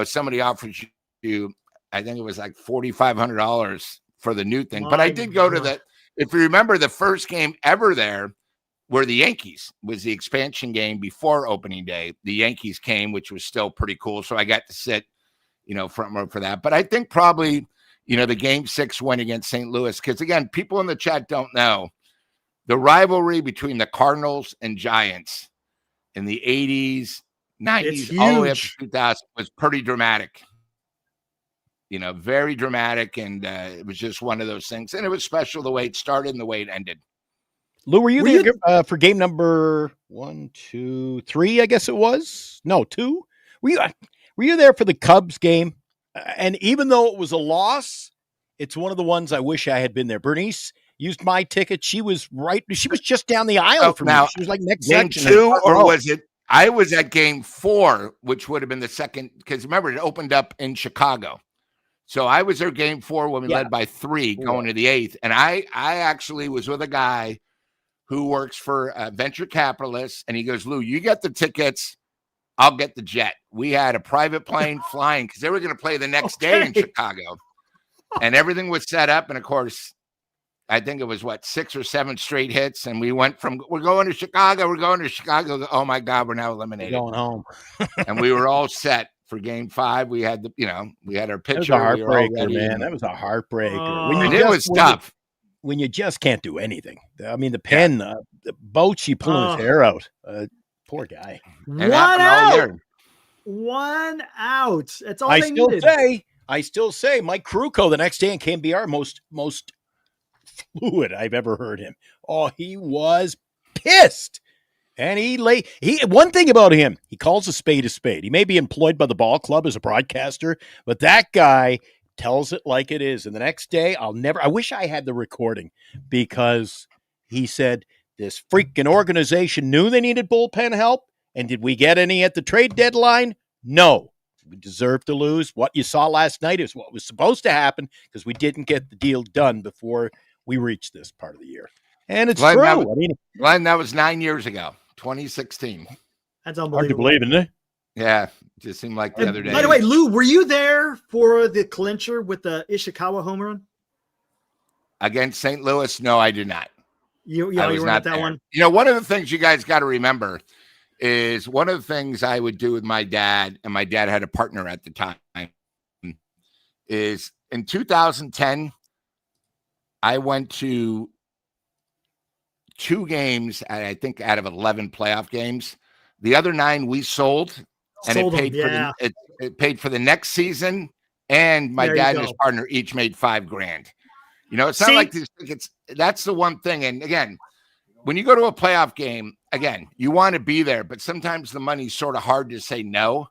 somebody offered you, I think it was like $4,500 for the new thing. But I did go to if you remember the first game ever there where the Yankees was the expansion game before opening day. The Yankees came, which was still pretty cool. So I got to sit, front row for that. But I think probably, the game 6 win against St. Louis. Because again, people in the chat don't know the rivalry between the Cardinals and Giants in the 80s, 90s, all the way up to 2000 was pretty dramatic. Very dramatic, and it was just one of those things. And it was special the way it started and the way it ended. Lou, were you there for game number 1, 2, 3? I guess it was. No, 2. Were you there for the Cubs game? And even though it was a loss, it's one of the ones I wish I had been there. Bernice used my ticket. She was just down the aisle from me. She was like next game section. 2, or was it? I was at game 4, which would have been the second, because remember it opened up in Chicago. So I was there game 4 when we led by 3 going to the 8th. And I actually was with a guy who works for venture capitalists. And he goes, Lou, you get the tickets. I'll get the jet. We had a private plane flying because they were going to play the next day in Chicago. And everything was set up. And, of course, I think it was, 6 or 7 straight hits. And we went from, we're going to Chicago. Oh, my God, we're now eliminated. We're going home. And we were all set. For game 5, we had we had our pitcher. That was a heartbreaker, man. That was a heartbreaker. It was tough. When you just can't do anything. I mean, the pen, the Bochy pulling his hair out. Poor guy. One out. That's all they needed. I still say Mike Caruco the next day in KBR most fluid I've ever heard him. Oh, he was pissed. And one thing about him, he calls a spade a spade. He may be employed by the ball club as a broadcaster, but that guy tells it like it is. And the next day, I wish I had the recording, because he said this freaking organization knew they needed bullpen help. And did we get any at the trade deadline? No. We deserve to lose. What you saw last night is what was supposed to happen, because we didn't get the deal done before we reached this part of the year. And it's true. Glenn, that was 9 years ago. 2016. That's unbelievable. Hard to believe, isn't it? Yeah, it just seemed like the other day. By the way, Lou, were you there for the clincher with the Ishikawa home run against St. Louis? No, I did not. You were not that one. One of the things you guys got to remember is one of the things I would do with my dad, and my dad had a partner at the time, is in 2010, I went to 2 games, I think, out of 11 playoff games. The other 9 we sold, and it paid for the next season. And my dad and his partner each made $5,000. It's not like these tickets. That's the one thing. And again, when you go to a playoff game, again, you want to be there, but sometimes the money's sort of hard to say no.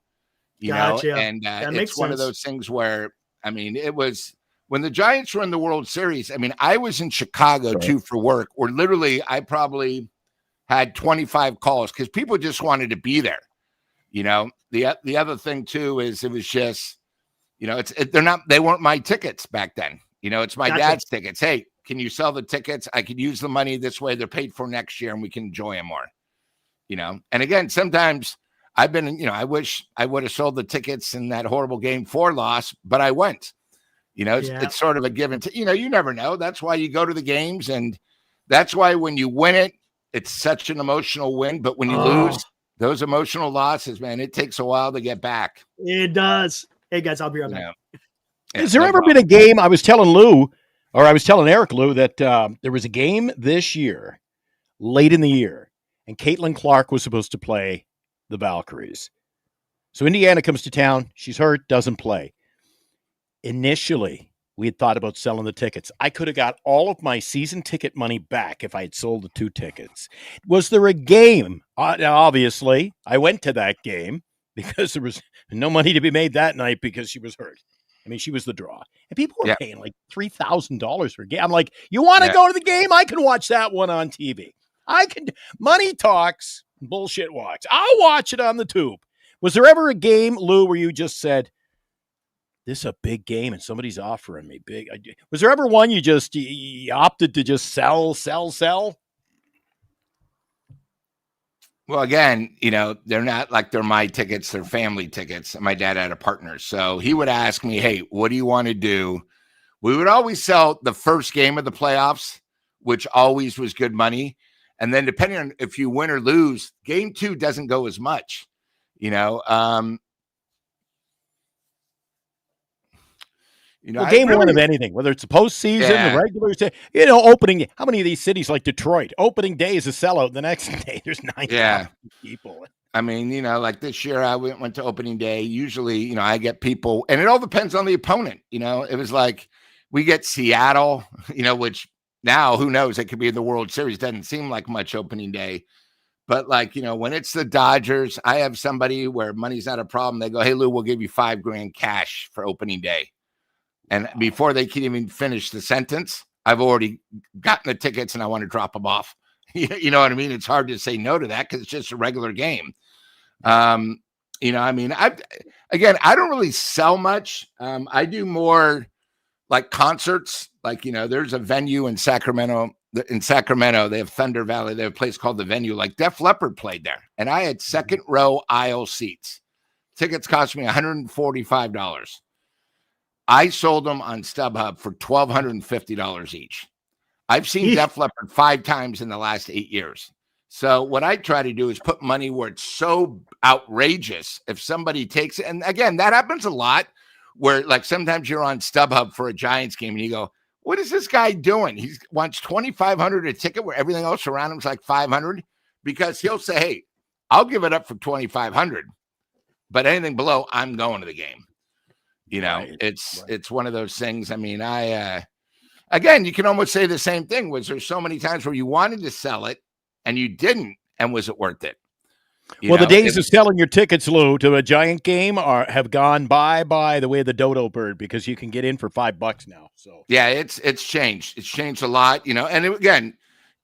Gotcha. And it's one of those things where, it was. When the Giants were in the World Series, I was in Chicago too for work, where literally I probably had 25 calls because people just wanted to be there. The other thing too is it was just, they weren't my tickets back then. It's my dad's tickets. Hey, can you sell the tickets? I could use the money this way. They're paid for next year and we can enjoy them more. And again, sometimes I've been, I wish I would have sold the tickets in that horrible game 4 loss, but I went. It's sort of a give and take. You never know. That's why you go to the games, and that's why when you win it, it's such an emotional win. But when you lose, those emotional losses, man, it takes a while to get back. It does. Hey, guys, I'll be right back. Has there ever been a game? I was telling Eric Lou, that there was a game this year, late in the year, and Caitlin Clark was supposed to play the Valkyries. So Indiana comes to town. She's hurt, doesn't play. Initially, we had thought about selling the tickets. I could have got all of my season ticket money back if I had sold the 2 tickets. Was there a game? Obviously, I went to that game because there was no money to be made that night because she was hurt. I mean, she was the draw. And people were paying like $3,000 for a game. I'm like, you want to go to the game? I can watch that one on TV. Money talks, bullshit walks. I'll watch it on the tube. Was there ever a game, Lou, where you just said, this is a big game and somebody's offering me big? Was there ever one you opted to just sell? Well, again, they're not like they're my tickets, they're family tickets. My dad had a partner. So he would ask me, hey, what do you want to do? We would always sell the first game of the playoffs, which always was good money. And then depending on if you win or lose, game 2 doesn't go as much, game 1 of anything, whether it's a postseason, the regular season, opening. How many of these cities like Detroit? Opening day is a sellout. The next day, there's 9,000 people. I mean, like this year, I went to opening day. Usually, I get people, and it all depends on the opponent. It was like we get Seattle, which now who knows? It could be in the World Series. Doesn't seem like much opening day. But when it's the Dodgers, I have somebody where money's not a problem. They go, hey, Lou, we'll give you $5,000 cash for opening day. And before they can even finish the sentence, I've already gotten the tickets and I want to drop them off. You know what I mean? It's hard to say no to that because it's just a regular game. I don't really sell much. I do more like concerts. There's a venue in Sacramento. They have Thunder Valley. They have a place called The Venue. Like Def Leppard played there. And I had second row aisle seats. Tickets cost me $145. I sold them on StubHub for $1,250 each. I've seen Def Leppard 5 times in the last 8 years. So what I try to do is put money where it's so outrageous. If somebody takes it, and again, that happens a lot where like sometimes you're on StubHub for a Giants game and you go, what is this guy doing? He wants $2,500 a ticket where everything else around him is like $500 because he'll say, hey, I'll give it up for $2,500, but anything below, I'm going to the game. It's one of those things. I mean, again, you can almost say the same thing. Was there so many times where you wanted to sell it and you didn't, and was it worth it? The days of selling your tickets, Lou, to a Giant game have gone by the way of the dodo bird because you can get in for $5 now. So yeah, it's changed. It's changed a lot, and again,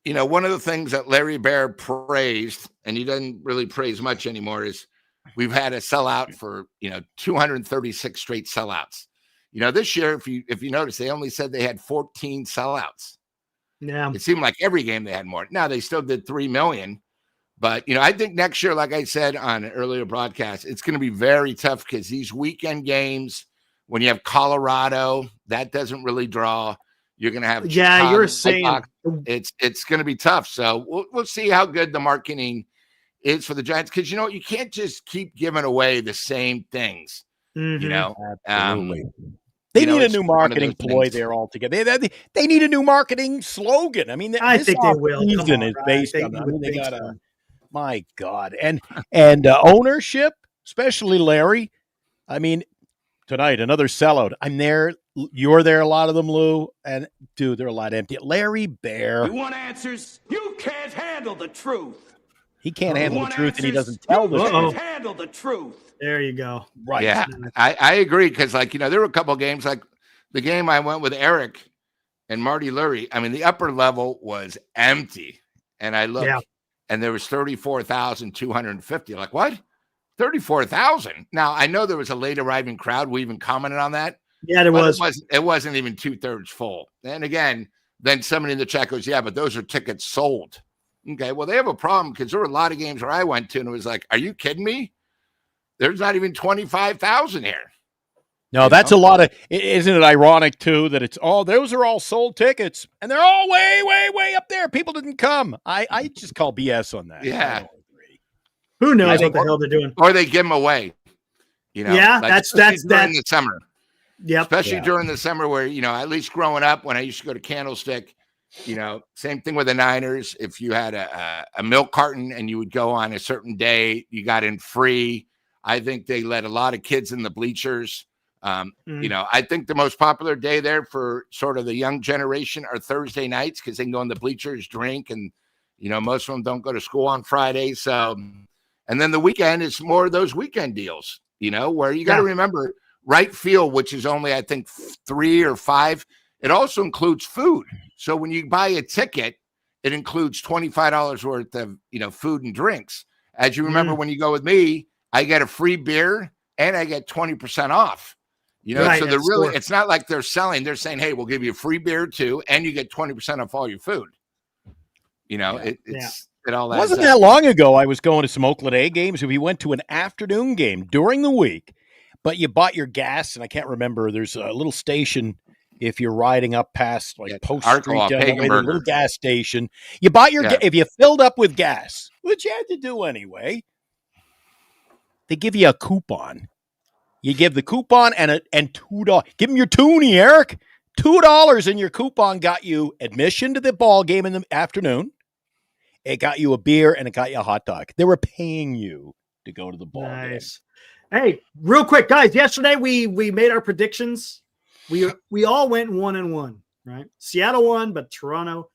one of the things that Larry Bear praised, and he doesn't really praise much anymore, is we've had a sellout for 236 straight sellouts. This year, if you notice, they only said they had 14 sellouts. Yeah, it seemed like every game they had more. Now they still did 3 million, but I think next year, like I said on an earlier broadcast, it's going to be very tough because these weekend games, when you have Colorado, that doesn't really draw. You're going to have Chicago, you're saying it's going to be tough. So we'll see how good the marketing is for the Giants, because you can't just keep giving away the same things. Absolutely. They need a new marketing ploy there altogether. They need a new marketing slogan. I mean, I think they will. Season is based on that. I mean, they got my God, and ownership, especially Larry. I mean, tonight another sellout. I'm there. You're there. A lot of them, Lou, and dude, they're a lot empty. Larry Bear. You want answers? You can't handle the truth. He can't handle the truth, and he doesn't tell the truth. Can't handle the truth. There you go. Right. Yeah, I agree, because there were a couple of games, like the game I went with Eric and Marty Lurie. I mean, the upper level was empty, and I looked, and there was 34,250. Like, what? 34,000? Now I know there was a late arriving crowd. We even commented on that. Yeah, there was. It wasn't even 2/3 full. And again, then somebody in the chat goes, "Yeah, but those are tickets sold." Okay, well, they have a problem because there were a lot of games where I went to and it was like, are you kidding me? There's not even 25,000 here. No, that's a lot of. Isn't it ironic too that it's those are all sold tickets and they're all way, way, way up there. People didn't come. I just call BS on that. Yeah. I don't agree. Who knows what the hell they're doing? Or they give them away. Yeah, like that's during the summer. Yep. Especially during the summer where, at least growing up when I used to go to Candlestick, same thing with the Niners. If you had a milk carton and you would go on a certain day, you got in free. I think they let a lot of kids in the bleachers. I think the most popular day there for sort of the young generation are Thursday nights because they can go in the bleachers, drink, and, most of them don't go to school on Fridays. So, and then the weekend is more of those weekend deals, where you got to remember right field, which is only, I think, 3 or 5. It also includes food. So when you buy a ticket, it includes $25 worth of, food and drinks. As you remember, when you go with me, I get a free beer and I get 20% off. So they're really, it's not like they're selling. They're saying, hey, we'll give you a free beer too, and you get 20% off all your food. It all adds Wasn't up. that long ago I was going to some Oakland A games, and we went to an afternoon game during the week, but you bought your gas, and I can't remember. There's a little station if you're riding up past Post Street, down that way, the little gas station. You bought your if you filled up with gas, which you had to do anyway, they give you a coupon. You give the coupon and $2. Give them your toonie, Eric. $2 in your coupon got you admission to the ball game in the afternoon. It got you a beer and it got you a hot dog. They were paying you to go to the ball game. Hey, real quick, guys. Yesterday we made our predictions. We all went 1-1, right? Seattle won, but Toronto,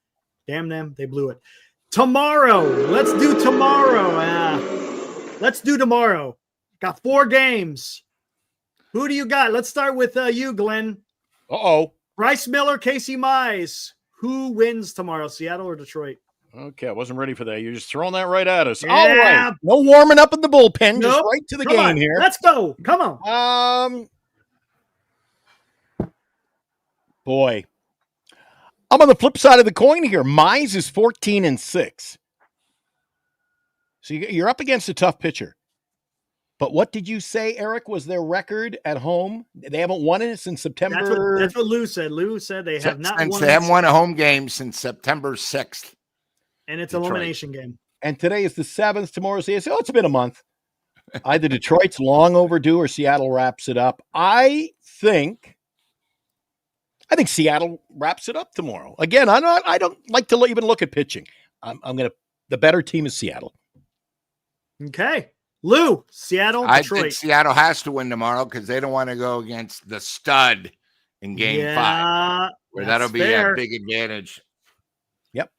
damn them, they blew it. Tomorrow, let's do tomorrow. Got 4 games. Who do you got? Let's start with you, Glenn. Bryce Miller, Casey Mize. Who wins tomorrow, Seattle or Detroit? Okay, I wasn't ready for that. You're just throwing that right at us. Yeah. All right. No warming up in the bullpen. Just right to the game here. Let's go. Come on. Boy. I'm on the flip side of the coin here. Mize is 14-6. So you're up against a tough pitcher. But what did you say, Eric, was their record at home? They haven't won it since September. That's what Lou said. Lou said they have not won. They haven't won a home game since September 6th. And it's an elimination game. And today is the 7th. Tomorrow's the 8th. It's been a month. Either Detroit's long overdue or Seattle wraps it up. I think Seattle wraps it up tomorrow. Again, I don't like to even look at pitching. The better team is Seattle. Okay. Lou, Seattle, Detroit. I think Seattle has to win tomorrow because they don't want to go against the stud in Game 5, where that'll be a big advantage. Yep.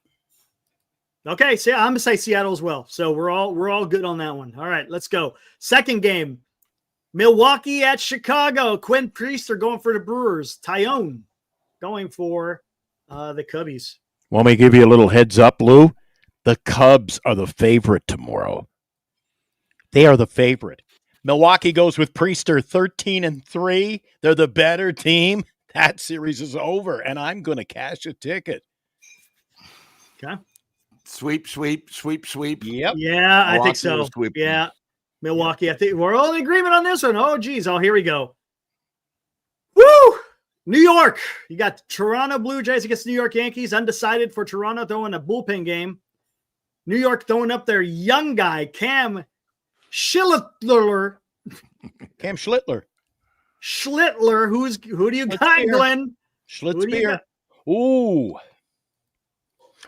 Okay, so I'm gonna say Seattle as well. So we're all good on that one. All right, let's go. Second game, Milwaukee at Chicago. Quinn Priester going for the Brewers. Tyone going for the Cubbies. Want me to give you a little heads up, Lou? The Cubs are the favorite tomorrow. They are the favorite. Milwaukee goes with Priester 13-3. They're the better team. That series is over, and I'm going to cash a ticket. Okay. Sweep. Yep. Yeah, I think so. Yeah. Milwaukee. I think we're all in agreement on this one. Oh, geez. Oh, here we go. Woo! New York. You got Toronto Blue Jays against New York Yankees. Undecided for Toronto throwing a bullpen game. New York throwing up their young guy, Cam Schlittler. Schlittler. Who do you got, Glenn? Schlitzbeer. Ooh.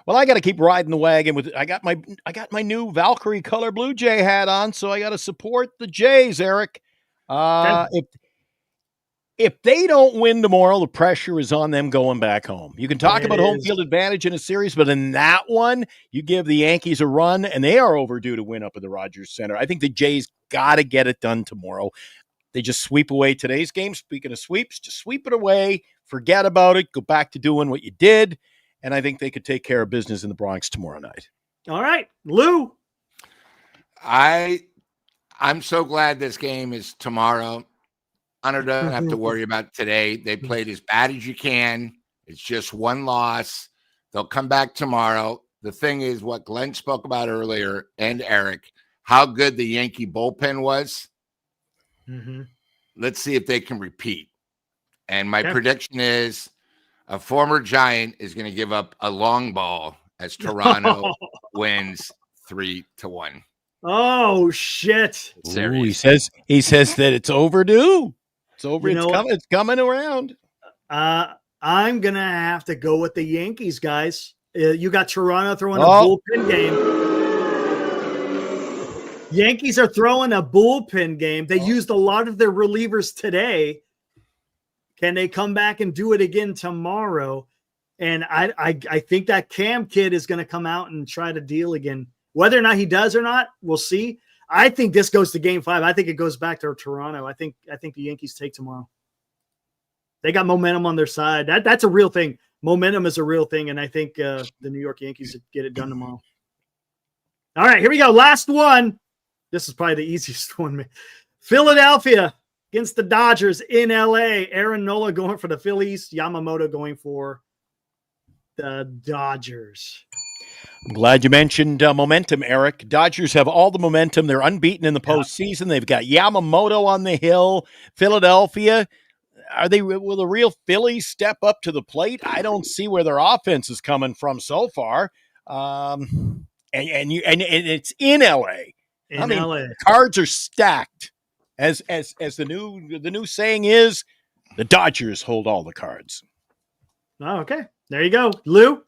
Well, I got to keep riding the wagon with. I got my new Valkyrie color Blue Jay hat on, so I got to support the Jays, Eric. If they don't win tomorrow, the pressure is on them going back home. You can talk about home field advantage in a series, but in that one, you give the Yankees a run, and they are overdue to win up at the Rogers Center. I think the Jays got to get it done tomorrow. They just sweep away today's game. Speaking of sweeps, just sweep it away, forget about it, go back to doing what you did, and I think they could take care of business in the Bronx tomorrow night. All right, Lou. I'm so glad this game is tomorrow. Hunter doesn't have to worry about today. They played as bad as you can. It's just one loss. They'll come back tomorrow. The thing is what Glenn spoke about earlier and Eric, how good the Yankee bullpen was. let's see if they can repeat. And my prediction is a former Giant is going to give up a long ball as Toronto wins 3-1. Oh shit! Ooh, he says that it's overdue. It's over. It's coming around. I'm gonna have to go with the Yankees, guys. You got Toronto throwing a bullpen game. Yankees are throwing a bullpen game. They used a lot of their relievers today. Can they come back and do it again tomorrow? And I think that Cam kid is going to come out and try to deal again. Whether or not he does or not, we'll see. I think this goes to Game 5. I think it goes back to Toronto. I think the Yankees take tomorrow. They got momentum on their side. That's a real thing. Momentum is a real thing, and I think the New York Yankees get it done tomorrow. All right, here we go. Last one. This is probably the easiest one. Philadelphia against the Dodgers in LA. Aaron Nola going for the Phillies. Yamamoto going for the Dodgers. I'm glad you mentioned momentum, Eric. Dodgers have all the momentum. They're unbeaten in the postseason. They've got Yamamoto on the hill. Philadelphia, will the real Phillies step up to the plate? I don't see where their offense is coming from so far. And it's in LA. LA. Cards are stacked. As the new saying is, the Dodgers hold all the cards. Oh, okay. There you go. Lou?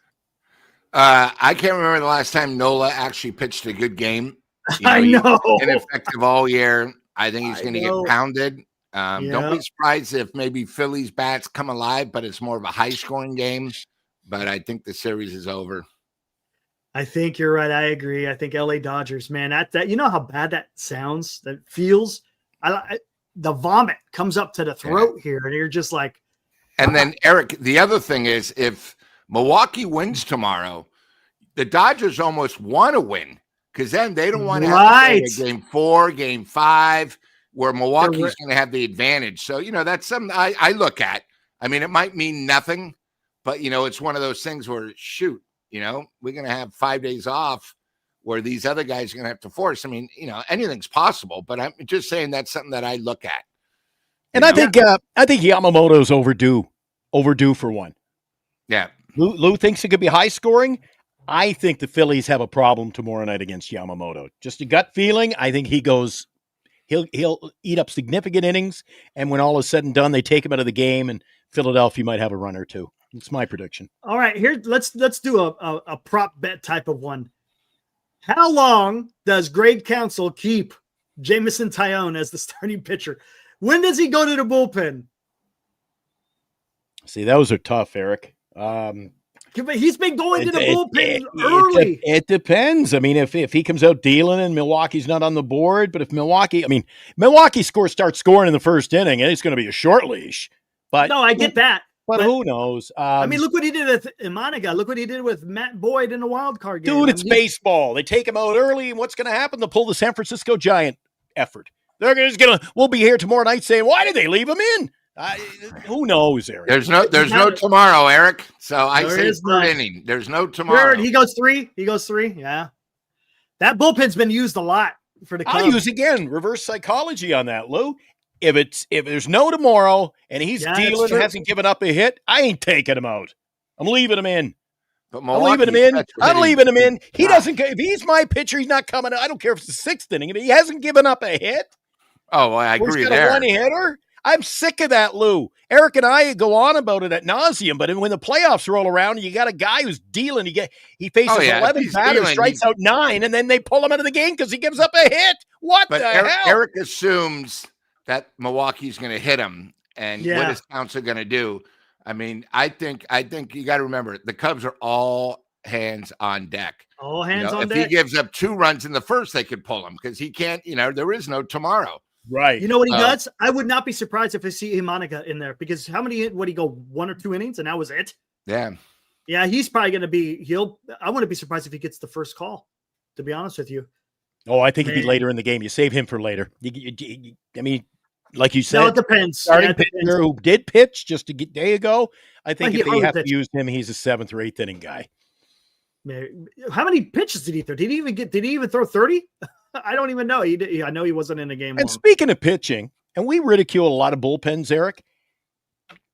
I can't remember the last time Nola actually pitched a good game. I know. He's ineffective all year. I think he's going to get pounded. Don't be surprised if maybe Phillies bats come alive, but it's more of a high-scoring game. But I think the series is over. I think you're right. I agree. I think LA Dodgers, man, that you know how bad that sounds, that feels. The vomit comes up to the throat here, and you're just like. And then Eric, the other thing is, if Milwaukee wins tomorrow, the Dodgers almost want to win because then they don't want to have to play Game 4, Game 5, where Milwaukee's going to have the advantage. So that's something I look at. I mean, it might mean nothing, but it's one of those things where shoot. We're going to have 5 days off where these other guys are going to have to force. I mean, anything's possible, but I'm just saying that's something that I look at. And I think Yamamoto's overdue for one. Yeah. Lou thinks it could be high scoring. I think the Phillies have a problem tomorrow night against Yamamoto. Just a gut feeling. I think he'll eat up significant innings. And when all is said and done, they take him out of the game and Philadelphia might have a run or two. It's my prediction. All right, here let's do a prop bet type of one. How long does Greg Counsell keep Jameson Taillon as the starting pitcher? When does he go to the bullpen? See, those are tough, Eric. But he's been going to the bullpen early. It depends. I mean, if he comes out dealing and Milwaukee's not on the board, but if Milwaukee starts scoring in the first inning, and it's going to be a short leash. But no, I get that. But who knows? I mean, look what he did with Monica. Look what he did with Matt Boyd in the wild card game. Dude, it's baseball. They take him out early, and what's going to happen? They'll pull the San Francisco Giant effort. They're just going to. We'll be here tomorrow night saying, "Why did they leave him in?" Who knows, Eric? There's no tomorrow, Eric. So I say third inning. There's no tomorrow. Third, he goes three. Yeah, that bullpen's been used a lot for the Cubs. I'll use again reverse psychology on that, Lou. If there's no tomorrow and he's dealing, hasn't given up a hit, I ain't taking him out. I'm leaving him in. I'm leaving him in. He doesn't. If he's my pitcher, he's not coming out. I don't care if it's the sixth inning. If he hasn't given up a hit. Oh, well, I agree there. A one-hitter. I'm sick of that, Lou. Eric and I go on about it ad nauseum, but when the playoffs roll around, and you got a guy who's dealing. He faces 11 batters, strikes out 9, and then they pull him out of the game because he gives up a hit. What the hell? Eric assumes that Milwaukee's going to hit him, and what is Counsell going to do? I mean, I think you got to remember the Cubs are all hands on deck. All hands on deck. If he gives up 2 runs in the first, they could pull him because he can't. There is no tomorrow. Right. You know what he does? I would not be surprised if I see Monica in there because how many? Would he go 1 or 2 innings and that was it? Yeah. Yeah, he's probably going to be. I wouldn't be surprised if he gets the first call. To be honest with you. Oh, I think it'd be later in the game. You save him for later. I mean, like you said, no, it depends. Starting pitcher who did pitch just a day ago. I think if they have to use him, he's a 7th or 8th inning guy. How many pitches did he throw? Did he even throw 30? I don't even know. I know he wasn't in the game. And speaking of pitching, and we ridicule a lot of bullpens, Eric.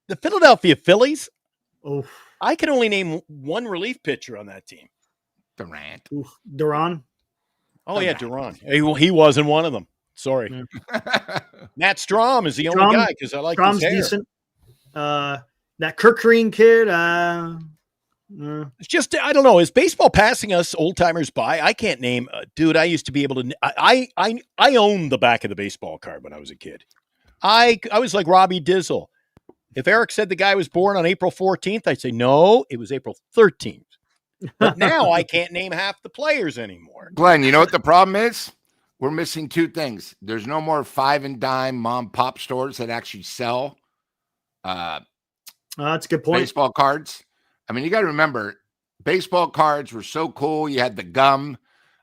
The Philadelphia Phillies, I can only name one relief pitcher on that team. Durant. Duran. Oh, yeah, Duran. He wasn't one of them. Sorry. Matt Strom is the only guy because I like his hair. Decent. That Kirk Green kid. It's just, I don't know. Is baseball passing us old timers by? I can't name. Dude, I used to be able to. I owned the back of the baseball card when I was a kid. I was like Robbie Dizzle. If Eric said the guy was born on April 14th, I'd say no, it was April 13th. But now I can't name half the players anymore. Glenn, you know what the problem is? We're missing two things. There's no more 5 and dime mom pop stores that actually sell that's a good point. baseball cards. I mean, you got to remember, baseball cards were so cool. You had the gum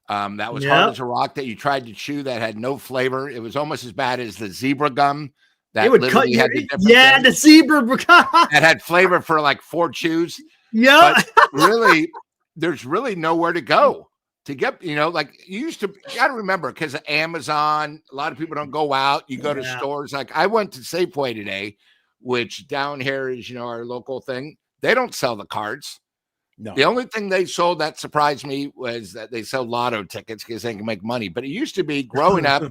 that was hard as a rock that you tried to chew that had no flavor. It was almost as bad as the zebra gum that literally had the different the zebra that had flavor for like 4 chews. Yeah, but really, there's really nowhere to go to get. Like you used to. You got to remember, because of Amazon, a lot of people don't go out. You go to stores. Like I went to Safeway today, which down here is our local thing. They don't sell the cards. No. The only thing they sold that surprised me was that they sell lotto tickets because they can make money. But it used to be growing up,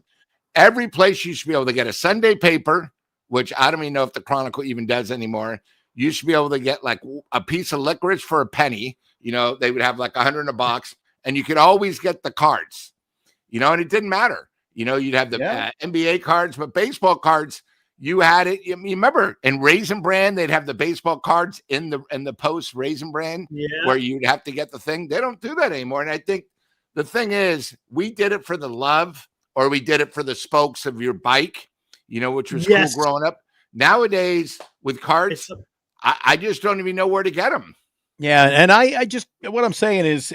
every place used to be able to get a Sunday paper, which I don't even know if the Chronicle even does anymore. You used to be able to get like a piece of licorice for a penny. They would have like 100 in a box, and you could always get the cards, and it didn't matter. You'd have the NBA cards, but baseball cards, you had it. You remember in Raisin Bran, they'd have the baseball cards in the post Raisin Bran where you'd have to get the thing. They don't do that anymore. And I think the thing is, we did it for the love, or we did it for the spokes of your bike, which was cool growing up. Nowadays with cards, I just don't even know where to get them. Yeah. And I just, what I'm saying is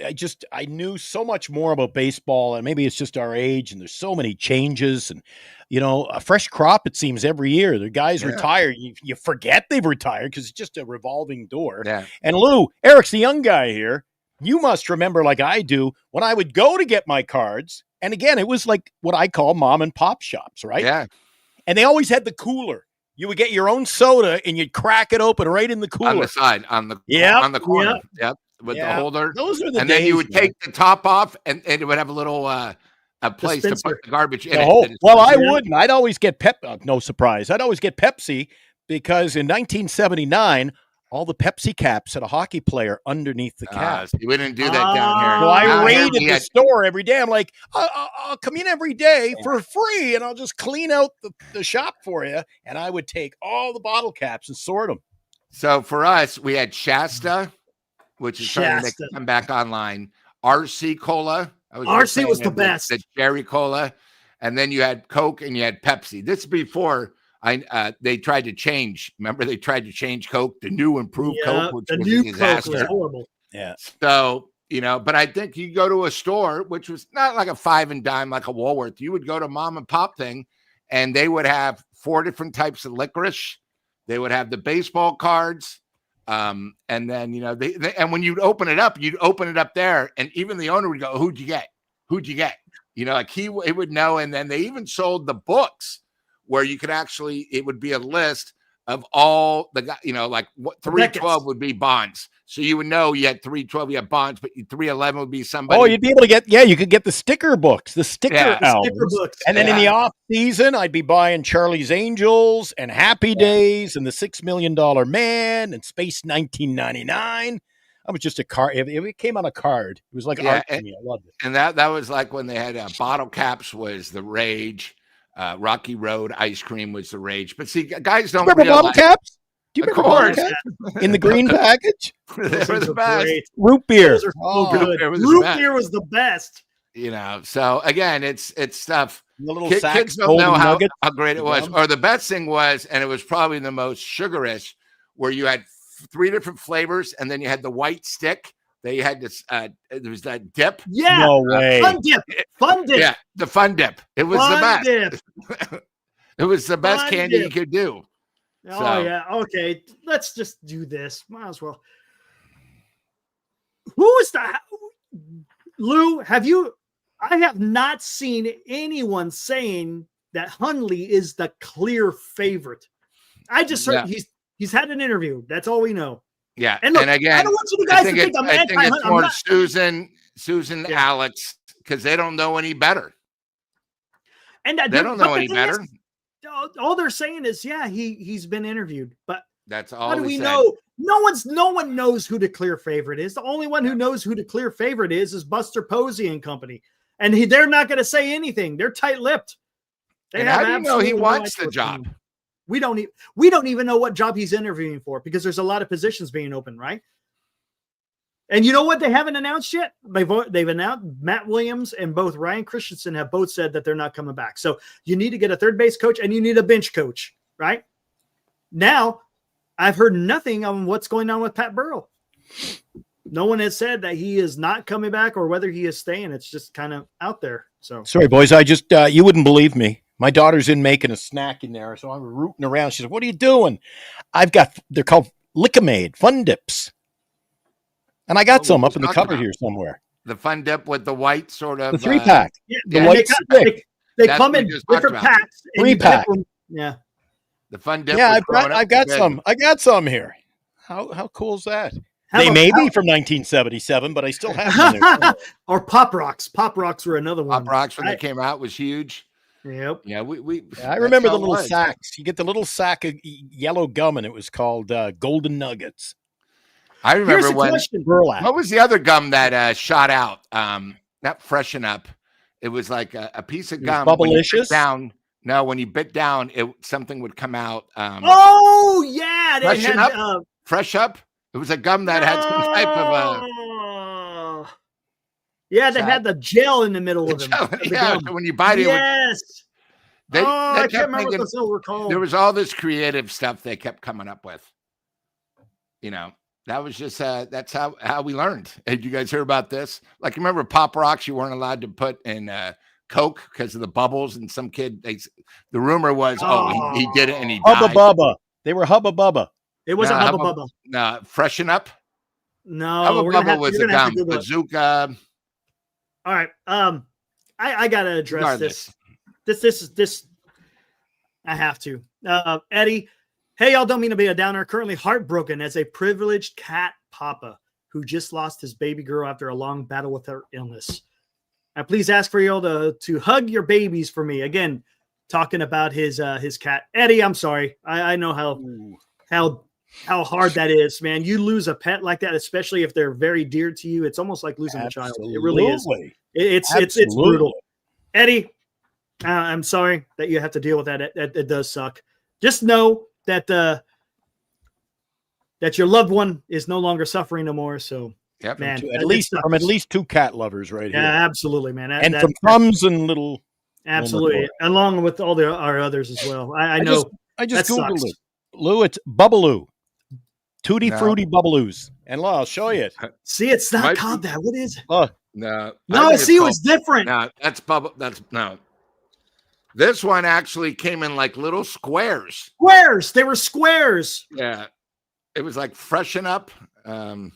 I knew so much more about baseball, and maybe it's just our age, and there's so many changes, and, a fresh crop, it seems, every year. The guys retire. You forget they've retired because it's just a revolving door. Yeah. And Lou, Eric's the young guy here. You must remember, like I do, when I would go to get my cards. And again, it was like what I call mom and pop shops, right? Yeah. And they always had the cooler. You would get your own soda and you'd crack it open right in the cooler. On the side, on the corner. Yep. With the holder. Those are the and days, then you would take the top off, and it would have a little a place to put the garbage in it. Well, I wouldn't. I'd always get no surprise. I'd always get Pepsi, because in 1979, all the Pepsi caps had a hockey player underneath the cap. We didn't do that down here. So I raided the store every day. I'm like, I'll come in every day for free, and I'll just clean out the shop for you. And I would take all the bottle caps and sort them. So for us, we had Shasta, which is trying to come back online. RC Cola. RC was the best. The cherry cola. And then you had Coke and you had Pepsi. This is before they tried to change. Remember, they tried to change Coke, the new improved Coke, which was a disaster. Coke was horrible. Yeah. So, but I think you go to a store, which was not like a 5 and dime, like a Woolworth. You would go to mom and pop thing, and they would have 4 different types of licorice. They would have the baseball cards. And then, and when you'd open it up there, and even the owner would go, "Who'd you get? Who'd you get?" Like it would know. And then they even sold the books where you could actually, it would be a list of all the guys, like what 312 would be Bonds. So you would know you had 312, you had Bonds, but 311 would be somebody. Oh, you'd be able to get, you could get the sticker books, the sticker albums. Sticker books. And then in the off season, I'd be buying Charlie's Angels and Happy Days and the $6 Million Man and Space 1999. I was just a card. If it came on a card, it was like art to me. I loved it. And that was like when they had bottle caps was the rage. Rocky Road ice cream was the rage. But see, guys don't remember realize. Bottle caps? Do you remember bottle caps? In the green package? They were the best. Great. Root beer. Those are so good. Root beer was the best. So again, it's stuff. The little kids don't know how great it was. Or the best thing was, and it was probably the most sugarish, where you had 3 different flavors, and then you had the white stick. They had this. There was that dip. Yeah, no way. Fun dip. Yeah, the fun dip. It was the best. It was the best candy you could do. Oh yeah. Okay, let's just do this. Might as well. Who is the Lou? Have you? I have not seen anyone saying that Hundley is the clear favorite. I just heard he's had an interview. That's all we know. Yeah. And look, and again, I don't want you guys to think I'm I think it's anti-Hundley. more Susan, Alex, because they don't know any better. And they don't know any better. All they're saying is, he's been interviewed, but that's all. How do we know? No one knows who the clear favorite is. The only one who knows who the clear favorite is Buster Posey and company, and they're not going to say anything. They're tight-lipped. How do you know he wants the job? We don't even know what job he's interviewing for because there's a lot of positions being open, right? And you know what they haven't announced yet? They've announced Matt Williams and both Ryan Christensen have both said that they're not coming back. So you need to get a third base coach and you need a bench coach, right? Now, I've heard nothing on what's going on with Pat Burrell. No one has said that he is not coming back or whether he is staying. It's just kind of out there. So sorry, boys. I just you wouldn't believe me. My daughter's in making a snack in there, so I'm rooting around. She said, "What are you doing?" They're called Lick-A-Maid Fun Dips. And I got some up in the cupboard here somewhere. The Fun Dip with the white sort of... The 3-pack. The white stick. They come in different packs. 3-pack. The Fun Dip. Yeah, I've got some. I got some here. How cool is that? They may be from 1977, but I still have them there. Or Pop Rocks. Pop Rocks were another one. Pop Rocks, when they came out, was huge. Yep. Yeah, I remember the little sacks. You get the little sack of yellow gum, and it was called Golden Nuggets. I remember when. Burlap. What was the other gum that shot out? Not Freshen Up. It was like a piece of gum. Bubblicious? No, when you bit down, something would come out. Oh yeah, they had Fresh Up. It was a gum that had some type of a. Yeah, they had the gel in the middle of them. Yeah, so when you bite it, yes. I can't remember what those were called. There was all this creative stuff they kept coming up with. You know, that was just that's how we learned. Did you guys hear about this? Like, remember Pop Rocks? You weren't allowed to put in Coke because of the bubbles, and some kid. The rumor was, he did it and he died. Hubba Bubba. They were Hubba Bubba. It wasn't Hubba Bubba. No, Freshen Up. No, Hubba Bubba was a gum. Bazooka. All right. I gotta address this. This. I have to. Eddie, hey, y'all, don't mean to be a downer. Currently heartbroken as a privileged cat papa who just lost his baby girl after a long battle with her illness. I please ask for y'all to hug your babies for me. Again, talking about his cat. Eddie, I'm sorry. I know how hard that is, man. You lose a pet like that, especially if they're very dear to you. It's almost like losing a child. It really is. It's brutal. Eddie, I'm sorry that you have to deal with that. It does suck. Just know that that your loved one is no longer suffering no more. So, yep. Man, at least two cat lovers right here. Yeah, absolutely, man. And some thumbs and little. Absolutely, along with all our others as well. I know. I just Googled it. Lou, it's Bubbaloo. Tutti Frutti Bubbaloo's. And I'll show you it. See, it's not called that. What is it? No, see, it was different. No, that's Bubble. No. This one actually came in like little squares. Squares. They were squares. Yeah. It was like Freshen Up. It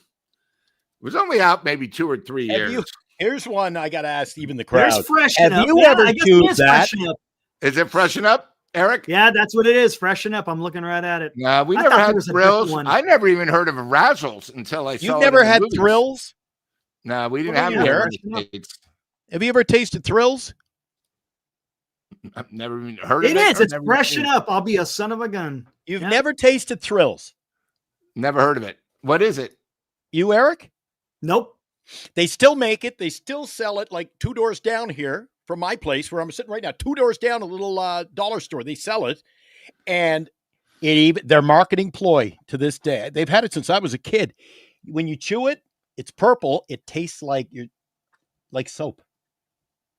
was only out maybe 2 or 3 years. Here's one I got to ask even the crowd. There's Freshen Up. Have you ever used that? Is it Freshen Up, Eric? Yeah, that's what it is. Freshen Up. I'm looking right at it. No, we never had Thrills. I never even heard of Razzles until I saw it. You've never had Thrills? No, we didn't have it. Have you ever tasted Thrills? I've never even heard of it. It is. It's Freshen Up. I'll be a son of a gun. You've never tasted Thrills? Never heard of it. What is it? You, Eric? Nope. They still make it. They still sell it like 2 doors down here from my place where I'm sitting right now. 2 doors down, a little dollar store. They sell it. And their marketing ploy to this day. They've had it since I was a kid. When you chew it, it's purple. It tastes like soap.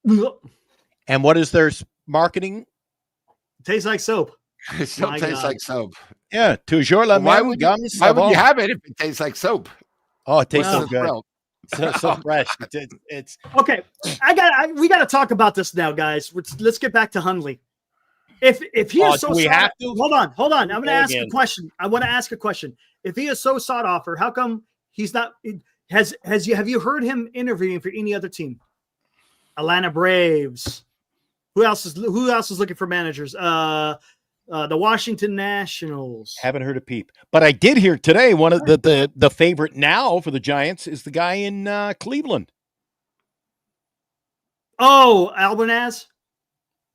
And what is their marketing? Tastes like soap. It still tastes like soap. Yeah. Toujours la why would you have it if it tastes like soap? Oh, it tastes so good. So fresh. It's okay. We got to talk about this now, guys. Let's get back to Hundley. If he is so sought, hold on. I'm going to ask a question. I want to ask a question. If he is so sought after, how come he's not? Have you heard him interviewing for any other team? Atlanta Braves, Who else is looking for managers? The Washington Nationals. Haven't heard a peep, but I did hear today one of the favorite now for the Giants is the guy in Cleveland. Oh, Albernaz.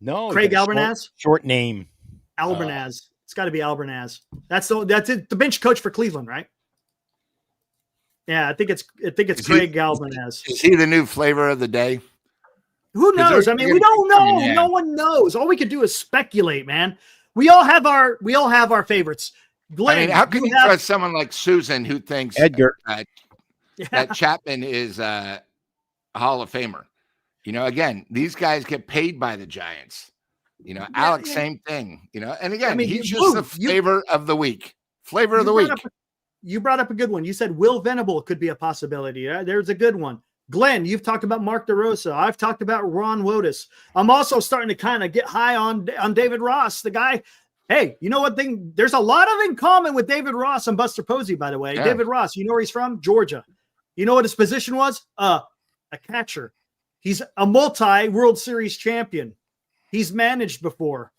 No, Craig Albernaz. Short name. Albernaz. It's got to be Albernaz. That's it. The bench coach for Cleveland, right? Yeah, I think it's Craig Albernaz. Is he the new flavor of the day? Who knows? I mean, we don't know. No one knows. All we can do is speculate, man. We all have our favorites. Glenn, I mean, how can you trust someone like Susan who thinks Edgar that Chapman is a Hall of Famer? You know, again, these guys get paid by the Giants. You know, Alex, same thing. You know, and again, I mean, he's just the flavor of the week. Flavor of the week. You brought up a good one. You said Will Venable could be a possibility. There's a good one. Glenn, you've talked about Mark DeRosa. I've talked about Ron Wotus. I'm also starting to kind of get high on David Ross, the guy. Hey, you know what thing? There's a lot of in common with David Ross and Buster Posey, by the way. Yeah. David Ross, you know where he's from? Georgia. You know what his position was? A catcher. He's a multi-World Series champion. He's managed before.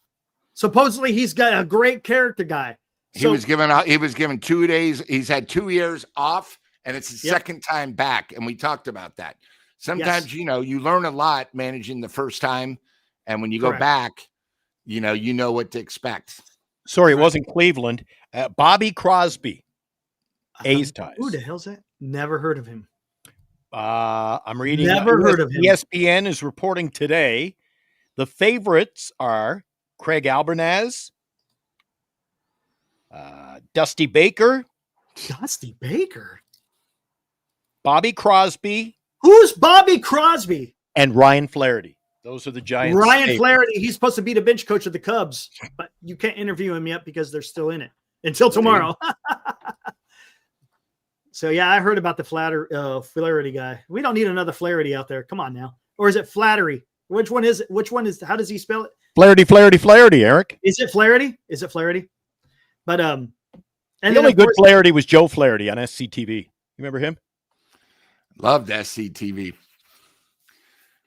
Supposedly, he's got a great character guy. He was given 2 days. He's had 2 years off, and it's his second time back. And we talked about that. Sometimes, you know, you learn a lot managing the first time. And when you go back, you know what to expect. Sorry, it wasn't Cleveland. Bobby Crosby. A's ties. Who the hell's that? Never heard of him. I'm reading. Never heard of him. ESPN is reporting today. The favorites are Craig Albernaz, Dusty Baker. Dusty Baker? Bobby Crosby. Who's Bobby Crosby? And Ryan Flaherty. Those are the Giants. Ryan Flaherty, he's supposed to be the bench coach of the Cubs, but you can't interview him yet because they're still in it until tomorrow. So, yeah, I heard about the Flaherty guy. We don't need another Flaherty out there. Come on now. Or is it Flattery? Which one is it? How does he spell it? Flaherty, Eric. Is it Flaherty? But and the only good Flaherty was Joe Flaherty on SCTV. You remember him? Loved SCTV.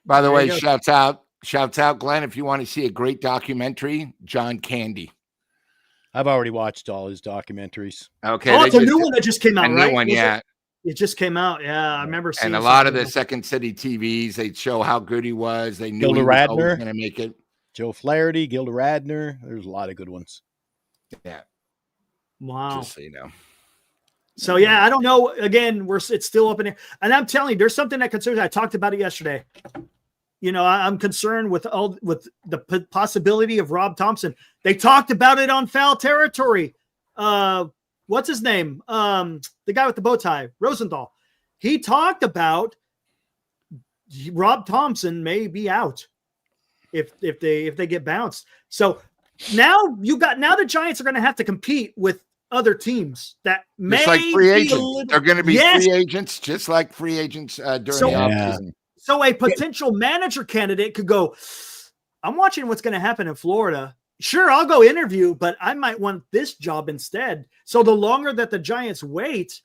By the way, shouts out, Glenn, if you want to see a great documentary, John Candy. I've already watched all his documentaries. Okay. Oh, it's a new one that just came out, right? New one, yeah. It just came out. Yeah, I remember seeing. And a lot of the Second City TVs, they show how good he was. They knew he was going to make it. Joe Flaherty, Gilda Radner. There's a lot of good ones. Yeah. Wow. Just so you know. So, yeah, I don't know. Again, it's still up in there. And I'm telling you, there's something that concerns me. I talked about it yesterday. You know, I'm concerned with the possibility of Rob Thompson. They talked about it on Foul Territory. What's his name? The guy with the bow tie, Rosenthal. He talked about Rob Thompson may be out if they get bounced. So now the Giants are going to have to compete with other teams that may just like free agents. They're going to be free agents, just like free agents during the offseason. So a potential manager candidate could go, I'm watching what's going to happen in Florida. Sure, I'll go interview, but I might want this job instead. So the longer that the Giants wait,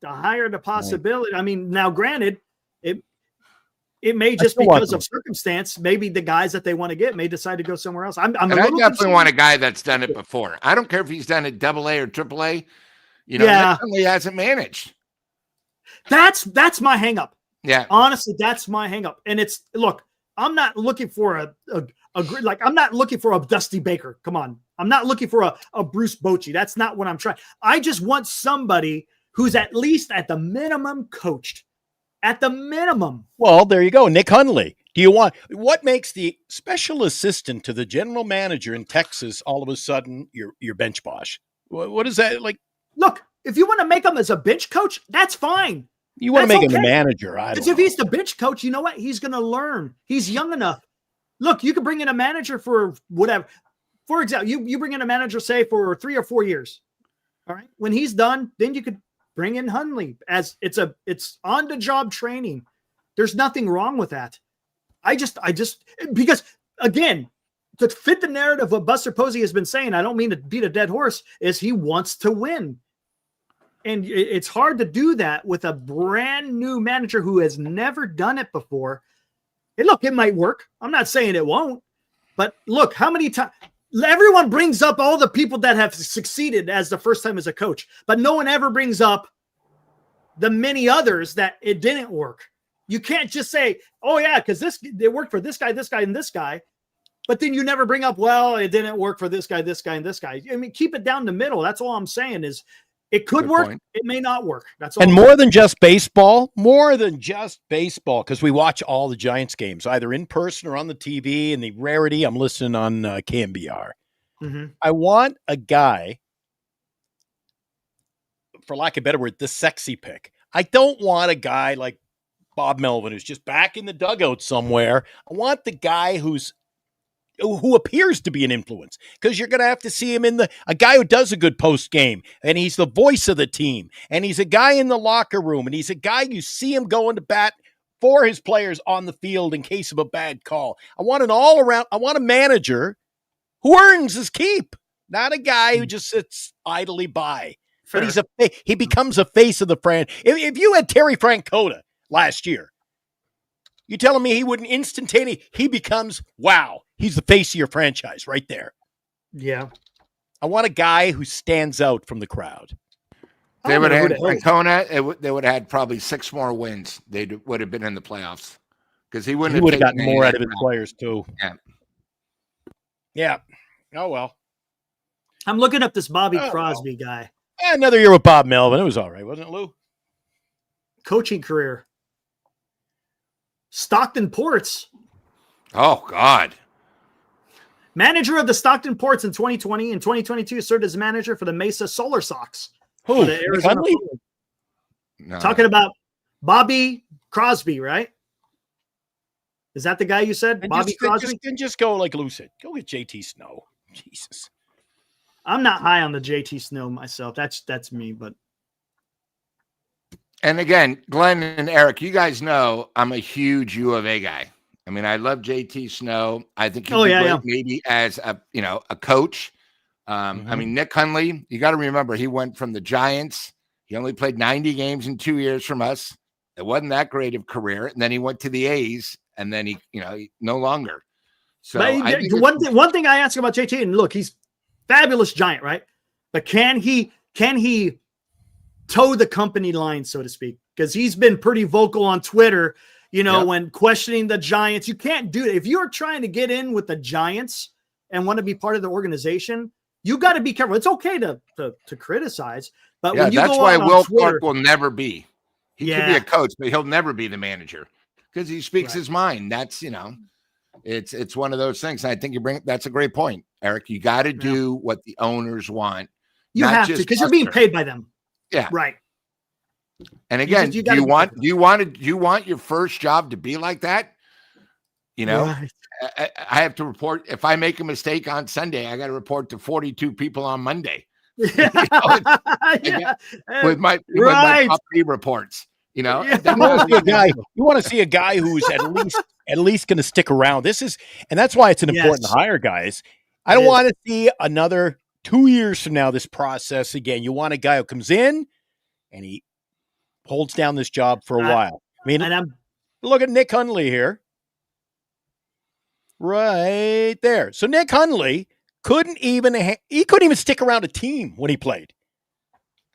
the higher the possibility. I mean, now granted, it may just because of circumstance. Maybe the guys that they want to get may decide to go somewhere else. I definitely want a guy that's done it before. I don't care if he's done it AA or AAA. You know, he hasn't managed. That's my hang up. Yeah. Honestly, that's my hang up. And look, I'm not looking for I'm not looking for a Dusty Baker. Come on. I'm not looking for a Bruce Bochy. That's not what I'm trying. I just want somebody who's at least at the minimum coached. At the minimum. Well, there you go. Nick Hundley. What makes the special assistant to the general manager in Texas all of a sudden your bench boss? What is that like? Look, if you want to make him as a bench coach, that's fine. You want to make him the manager. Because if he's the bench coach, you know what? He's going to learn. He's young enough. Look, you could bring in a manager for whatever. For example, you bring in a manager, say, for 3 or 4 years. All right. When he's done, then you could bring in Hundley as it's on the job training. There's nothing wrong with that. I just because again, to fit the narrative of what Buster Posey has been saying, I don't mean to beat a dead horse, is he wants to win. And it's hard to do that with a brand new manager who has never done it before. And look, it might work. I'm not saying it won't. But look, how many times everyone brings up all the people that have succeeded as the first time as a coach, but no one ever brings up the many others that it didn't work. You can't just say, oh yeah, because it worked for this guy, and this guy. But then you never bring up, well, it didn't work for this guy, and this guy. I mean, keep it down the middle. That's all I'm saying is it could Good work. point. It may not work. That's all. And more than just baseball, because we watch all the Giants games, either in person or on the TV, and the rarity, I'm listening on KMBR. Mm-hmm. I want a guy, for lack of a better word, the sexy pick. I don't want a guy like Bob Melvin who's just back in the dugout somewhere. I want the guy who appears to be an influence, because you're going to have to see him a guy who does a good post game, and he's the voice of the team, and he's a guy in the locker room, and he's a guy you see him going to bat for his players on the field in case of a bad call. I want a manager who earns his keep, not a guy who just sits idly by. Fair. But he becomes a face of the franchise. If you had Terry Francona last year, you telling me he wouldn't instantaneously? He becomes, wow, he's the face of your franchise right there. Yeah. I want a guy who stands out from the crowd. They would have had Francona. They would have had probably 6 more wins. They would have been in the playoffs, because he would have gotten more out of his players too. Yeah. Oh well. I'm looking up this Bobby Crosby guy. Another year with Bob Melvin. It was all right, wasn't it, Lou? Coaching career. Stockton Ports. Oh, God. Manager of the Stockton Ports in 2020. In 2022, served as manager for the Mesa Solar Sox. Who? The Arizona. No. Talking about Bobby Crosby, right? Is that the guy you said? And Bobby Crosby? Just go like Lou said. Go get JT Snow. Jesus. I'm not high on the JT Snow myself. That's me, but. And again, Glenn and Eric, you guys know I'm a huge U of A guy. I mean, I love JT Snow. I think he'd be great maybe as a coach. I mean, Nick Hundley, you got to remember, he went from the Giants. He only played 90 games in 2 years from us. It wasn't that great of a career. And then he went to the A's, and then he no longer. So one thing I ask about JT, and look, he's fabulous Giant, right? But can he toe the company line, so to speak? Because he's been pretty vocal on Twitter, when questioning the Giants. You can't do it. If you're trying to get in with the Giants and want to be part of the organization, you got to be careful. It's okay to criticize, but when you that's go why Will Twitter, Clark will never be. He could be a coach, but he'll never be the manager, because he speaks his mind. That's it's one of those things. And I think that's a great point, Eric. You got to do what the owners want. You have to, because you're being paid by them. Yeah. Right. And again, do you want your first job to be like that? Right. I have to report if I make a mistake on Sunday. I got to report to 42 people on Monday. With my top 3 reports. You want to see a guy who's at least going to stick around. And that's why it's an important hire, guys. I don't want to see another 2 years from now this process again. You want a guy who comes in and he holds down this job for a while. I mean, look at Nick Hundley here. Right there. So Nick Hundley couldn't even stick around a team when he played.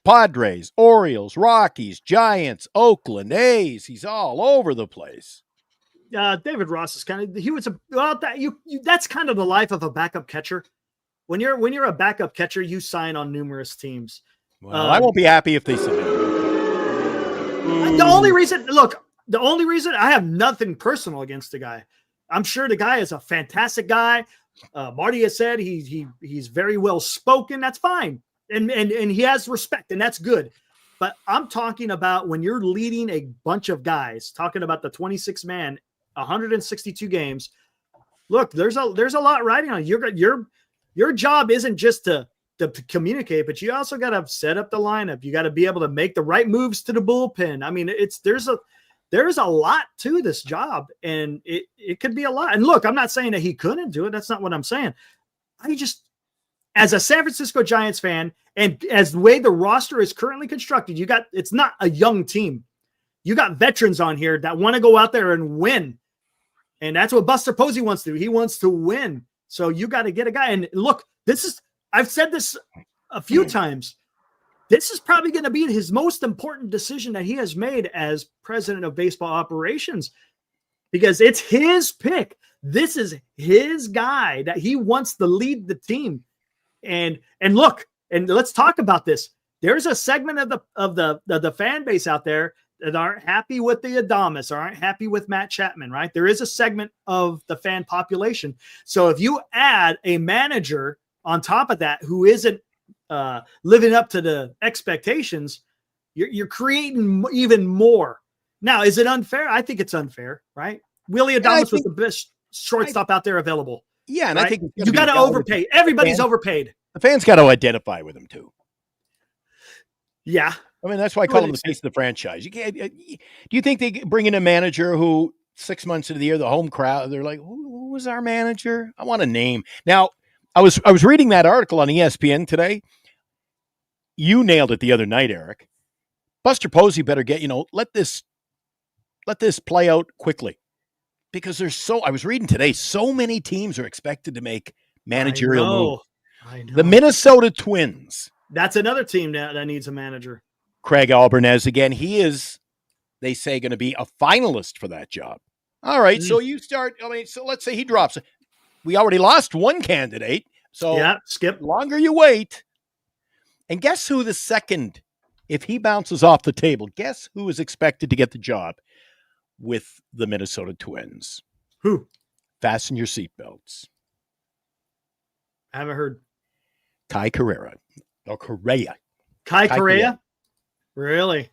Padres, Orioles, Rockies, Giants, Oakland, A's. He's all over the place. David Ross is that's kind of the life of a backup catcher. When you're a backup catcher, you sign on numerous teams. Well, I won't be happy if they sign. The only reason I have nothing personal against the guy. I'm sure the guy is a fantastic guy. Marty has said he's very well spoken. That's fine. And he has respect, and that's good. But I'm talking about when you're leading a bunch of guys, talking about the 26-man, 162 games. Look, there's a lot riding on you. Your job isn't just to communicate, but you also got to set up the lineup. You got to be able to make the right moves to the bullpen. I mean, there's a lot to this job, and it could be a lot. And look, I'm not saying that he couldn't do it. That's not what I'm saying. As a San Francisco Giants fan, and as the way the roster is currently constructed, it's not a young team. You got veterans on here that want to go out there and win. And that's what Buster Posey wants to do. He wants to win. So you got to get a guy. And look, I've said this a few times. This is probably going to be his most important decision that he has made as president of baseball operations, because it's his pick. This is his guy that he wants to lead the team. And look, and let's talk about this. There's a segment of the fan base out there that aren't happy with the Adames, aren't happy with Matt Chapman, right? There is a segment of the fan population. So if you add a manager on top of that who isn't living up to the expectations, you're creating even more. Now, is it unfair? I think it's unfair, right? Willie Adames was the best shortstop out there available. Yeah, and right? I think you got to overpay. Everybody's overpaid. The fans got to identify with him too. Yeah. I mean, that's why I call him the face of the franchise. Do you think they bring in a manager who 6 months into the year, the home crowd, they're like, who was our manager? I want a name. Now, I was reading that article on ESPN today. You nailed it the other night, Eric. Buster Posey better get, let this play out quickly, because I was reading today, so many teams are expected to make managerial moves. I know. The Minnesota Twins. That's another team that needs a manager. Craig Albernez again. He is, they say, going to be a finalist for that job. All right. So you start, so let's say he drops. We already lost one candidate. So yeah, skip. The longer you wait. And guess who the second, if he bounces off the table, guess who is expected to get the job with the Minnesota Twins? Who? Fasten your seatbelts. I haven't heard. Kai Correa. Or Correa. Kai Correa? Really?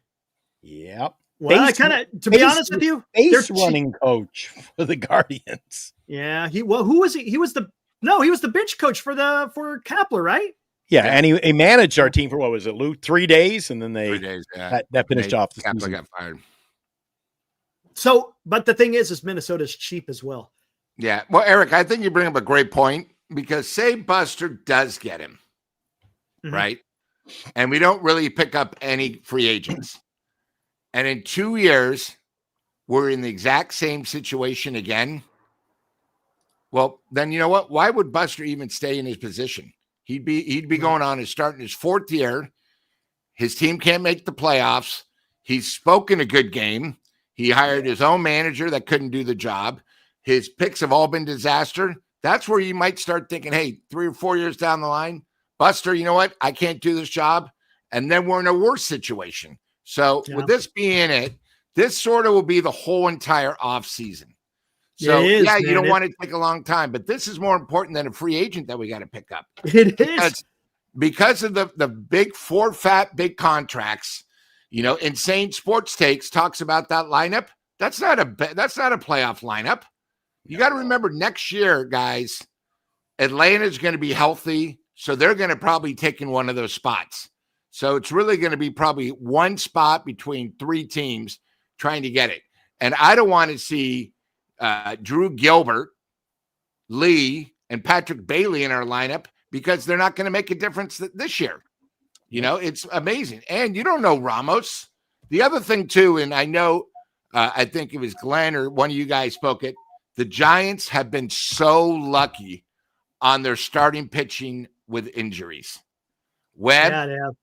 Yep. Well, I kind of, to be honest with you, base running coach for the Guardians. Yeah. Who was he? He was the bench coach for Kapler, right? Yeah, and he managed our team for, what was it, Lou? 3 days, and then 3 days, yeah. that finished off the Kapler season. got fired. So, but the thing is Minnesota's cheap as well. Yeah. Well, Eric, I think you bring up a great point, because say Buster does get him, right? And we don't really pick up any free agents. And in 2 years, we're in the exact same situation again. Well, then you know what? Why would Buster even stay in his position? He'd be going on and starting his 4th year. His team can't make the playoffs. He's spoken a good game. He hired his own manager that couldn't do the job. His picks have all been disaster. That's where you might start thinking, hey, 3 or 4 years down the line, Buster, you know what? I can't do this job. And then we're in a worse situation. So with this being it, this sort of will be the whole entire offseason. So, you don't want to take a long time, but this is more important than a free agent that we got to pick up. It is. Because of the big big contracts, Insane Sports Takes talks about that lineup. That's not a playoff lineup. You got to remember, next year, guys, Atlanta's going to be healthy, so they're going to probably take in one of those spots. So it's really going to be probably one spot between 3 teams trying to get it. And I don't want to see Drew Gilbert, Lee, and Patrick Bailey in our lineup, because they're not going to make a difference this year. It's amazing. And you don't know Ramos. The other thing, too, and I know, I think it was Glenn or one of you guys spoke it, the Giants have been so lucky on their starting pitching with injuries. Webb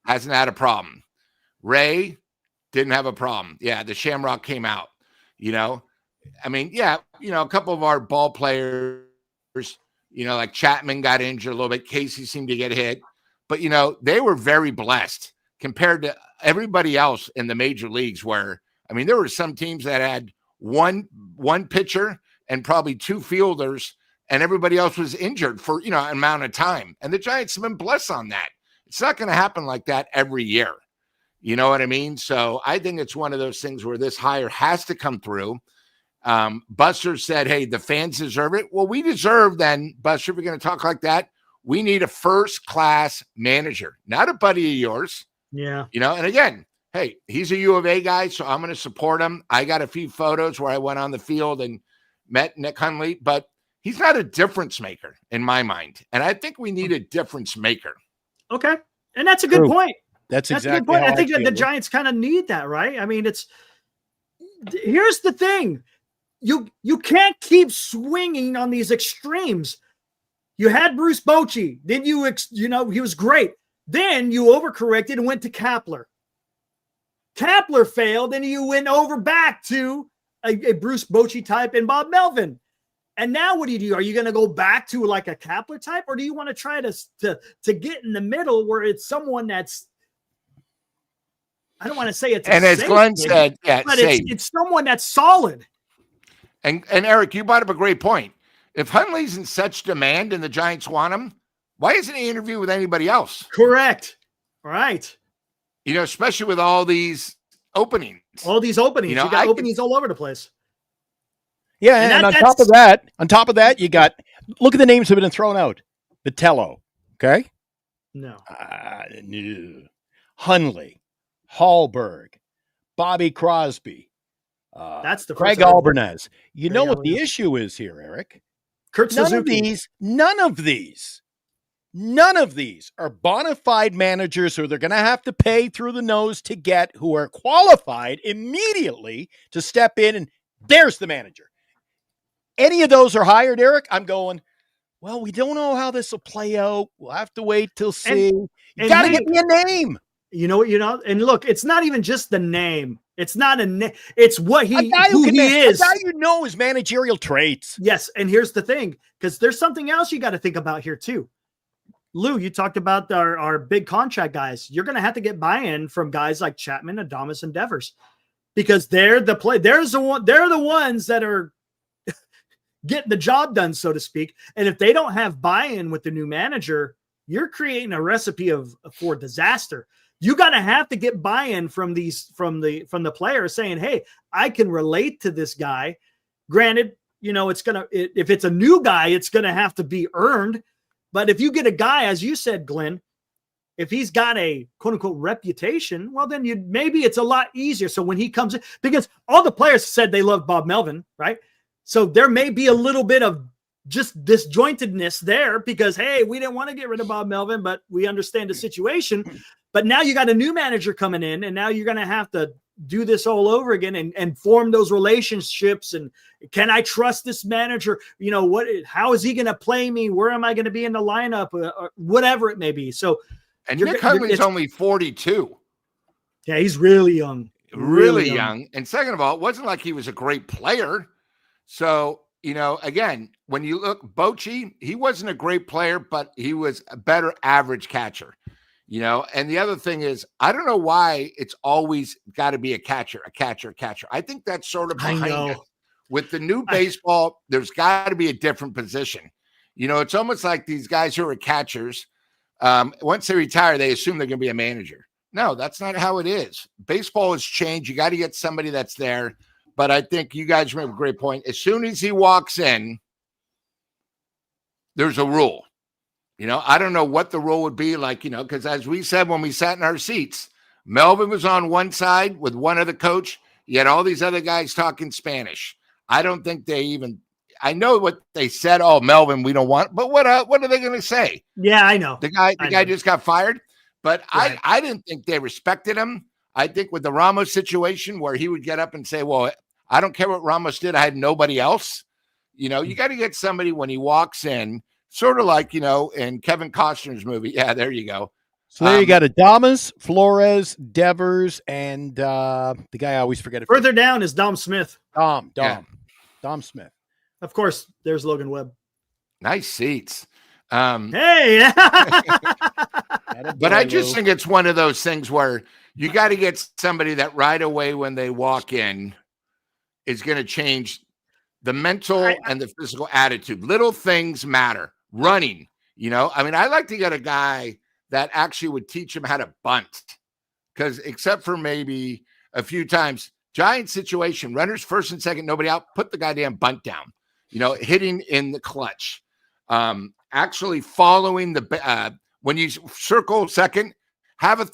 hasn't had a problem. Ray didn't have a problem. Yeah, the Shamrock came out, I mean, a couple of our ball players, like Chapman got injured a little bit. Casey seemed to get hit. But, they were very blessed compared to everybody else in the major leagues where, I mean, there were some teams that had one pitcher and probably 2 fielders, and everybody else was injured for, an amount of time. And the Giants have been blessed on that. It's not going to happen like that every year. You know what I mean? So I think it's one of those things where this hire has to come through. Buster said, hey, the fans deserve it. Well, we deserve then, Buster, if we're going to talk like that, we need a first-class manager, not a buddy of yours. Yeah. And again, hey, he's a U of A guy, so I'm going to support him. I got a few photos where I went on the field and met Nick Hundley, but he's not a difference maker in my mind. And I think we need a difference maker. Okay. And that's a good point. That's exactly a good point. how I think feel. the Giants kind of need that, right? I mean, here's the thing. you can't keep swinging on these extremes. You had Bruce Bochy, then he was great. Then you overcorrected and went to Kapler. Kapler failed, and you went over back to a Bruce Bochy type and Bob Melvin. And now what do you do? Are you going to go back to like a Kapler type, or do you want to try to get in the middle where it's someone that's, I don't want to say it's, and as Glenn said, but it's someone that's solid. And Eric, you brought up a great point. If Hundley's in such demand and the Giants want him, why isn't he interviewing with anybody else? Correct. Right. Especially with all these openings. All these openings. You got openings all over the place. Yeah, and on top of that, you got, look at the names that have been thrown out. Vitello, okay? No. Hundley, Hallberg, Bobby Crosby, that's the Craig Albernez. You know what the issue is here, Eric? Kurt Suzuki. None of these are bona fide managers who they're going to have to pay through the nose to get, who are qualified immediately to step in, and there's the manager. Any of those are hired, Eric, I'm going, well, we don't know how this will play out. We'll have to wait till see. You got to get me a name. You know what? And look, it's not even just the name. It's not a name. It's what he is. A guy his managerial traits. Yes, and here's the thing, because there's something else you got to think about here too. Lou, you talked about our big contract guys. You're going to have to get buy-in from guys like Chapman, Adames, and Devers, because they're the ones that are getting the job done, so to speak. And if they don't have buy-in with the new manager, you're creating a recipe for disaster. You got to have to get buy-in from the players saying, hey, I can relate to this guy. Granted, if it's a new guy, it's going to have to be earned. But if you get a guy, as you said, Glenn, if he's got a quote unquote reputation, well, then maybe it's a lot easier. So when he comes in, because all the players said they love Bob Melvin, right? So there may be a little bit of just disjointedness there because, hey, we didn't want to get rid of Bob Melvin, but we understand the situation. But now you got a new manager coming in, and now you're going to have to do this all over again and form those relationships. And can I trust this manager? How is he going to play me? Where am I going to be in the lineup? Or whatever it may be. So, and Nick Hundley's only 42. Yeah, he's really young. Really young. And second of all, it wasn't like he was a great player. So, again, when you look, Bochy, he wasn't a great player, but he was a better average catcher, and the other thing is, I don't know why it's always got to be a catcher. I think that's sort of behind it. With the new baseball, there's got to be a different position. It's almost like these guys who are catchers, once they retire, they assume they're going to be a manager. No, that's not how it is. Baseball has changed. You got to get somebody that's there. But I think you guys make a great point. As soon as he walks in, there's a rule. I don't know what the rule would be like, because as we said when we sat in our seats, Melvin was on one side with one other coach. You had all these other guys talking Spanish. I don't think I know what they said. Oh, Melvin, we don't want, but what are they going to say? Yeah, I know. The guy just got fired, but right. I didn't think they respected him. I think with the Ramos situation where he would get up and say, well, I don't care what Ramos did. I had nobody else. You got to get somebody when he walks in, sort of like, in Kevin Costner's movie. Yeah, there you go. So there you got Adames, Flores, Devers, and the guy I always forget. Further down is Dom Smith. Dom Smith. Of course, there's Logan Webb. Nice seats. Hey. But I just think it's one of those things where you got to get somebody that right away when they walk in is going to change the mental and the physical attitude. Little things matter. Running, I like to get a guy that actually would teach him how to bunt, because except for maybe a few times, Giant situation, runners first and second, nobody out, put the goddamn bunt down, hitting in the clutch, actually following when you circle second, have a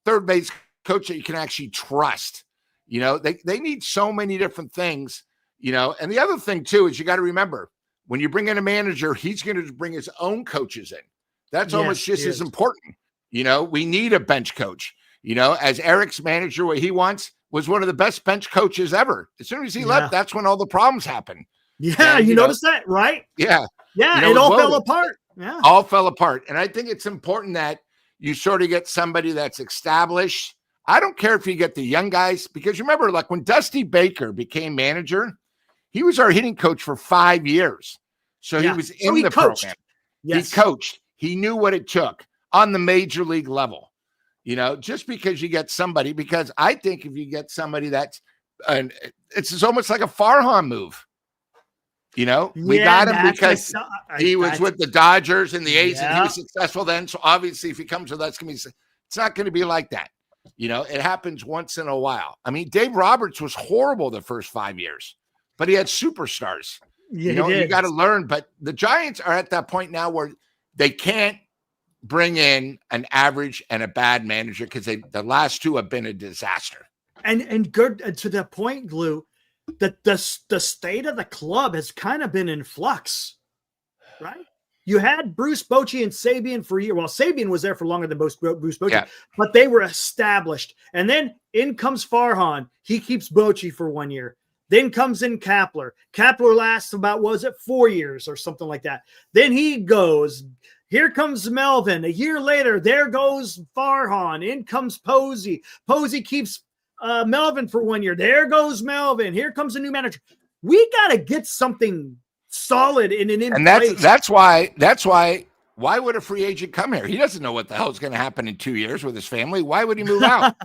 third base coach that you can actually trust. They need so many different things, and the other thing too is you got to remember, when you bring in a manager, he's going to bring his own coaches in. That's almost just as important. We need a bench coach, as Eric's manager, what he wants, was one of the best bench coaches ever. As soon as he left, that's when all the problems happened. Yeah, and, you noticed that, right? Yeah. Yeah, it all fell apart. Yeah. All fell apart. And I think it's important that you sort of get somebody that's established. I don't care if you get the young guys, because remember, like when Dusty Baker became manager, he was our hitting coach for 5 years. So he was in the program. Yes. He coached. He knew what it took on the major league level. Just because you get somebody, because I think if you get somebody that's, it's almost like a Farhan move. We got him because he was with the Dodgers and the A's, and he was successful then. So obviously, if he comes with us, it's not going to be like that. It happens once in a while. I mean, Dave Roberts was horrible the first 5 years, but he had superstars. Yeah, you got to learn. But the Giants are at that point now where they can't bring in an average and a bad manager, because the last two have been a disaster. And good to that point, Glue, that the state of the club has kind of been in flux, right? You had Bruce Bochy and Sabian for a year. Well, Sabian was there for longer than Bruce Bochy, but they were established. And then in comes Farhan. He keeps Bochy for 1 year. Then comes in Kapler. Kapler lasts about, 4 years or something like that. Then he goes. Here comes Melvin. A year later, there goes Farhan. In comes Posey. Posey keeps Melvin for 1 year. There goes Melvin. Here comes a new manager. We got to get something solid in an and that's why would a free agent come here? He doesn't know what the hell is going to happen in 2 years with his family. Why would he move out?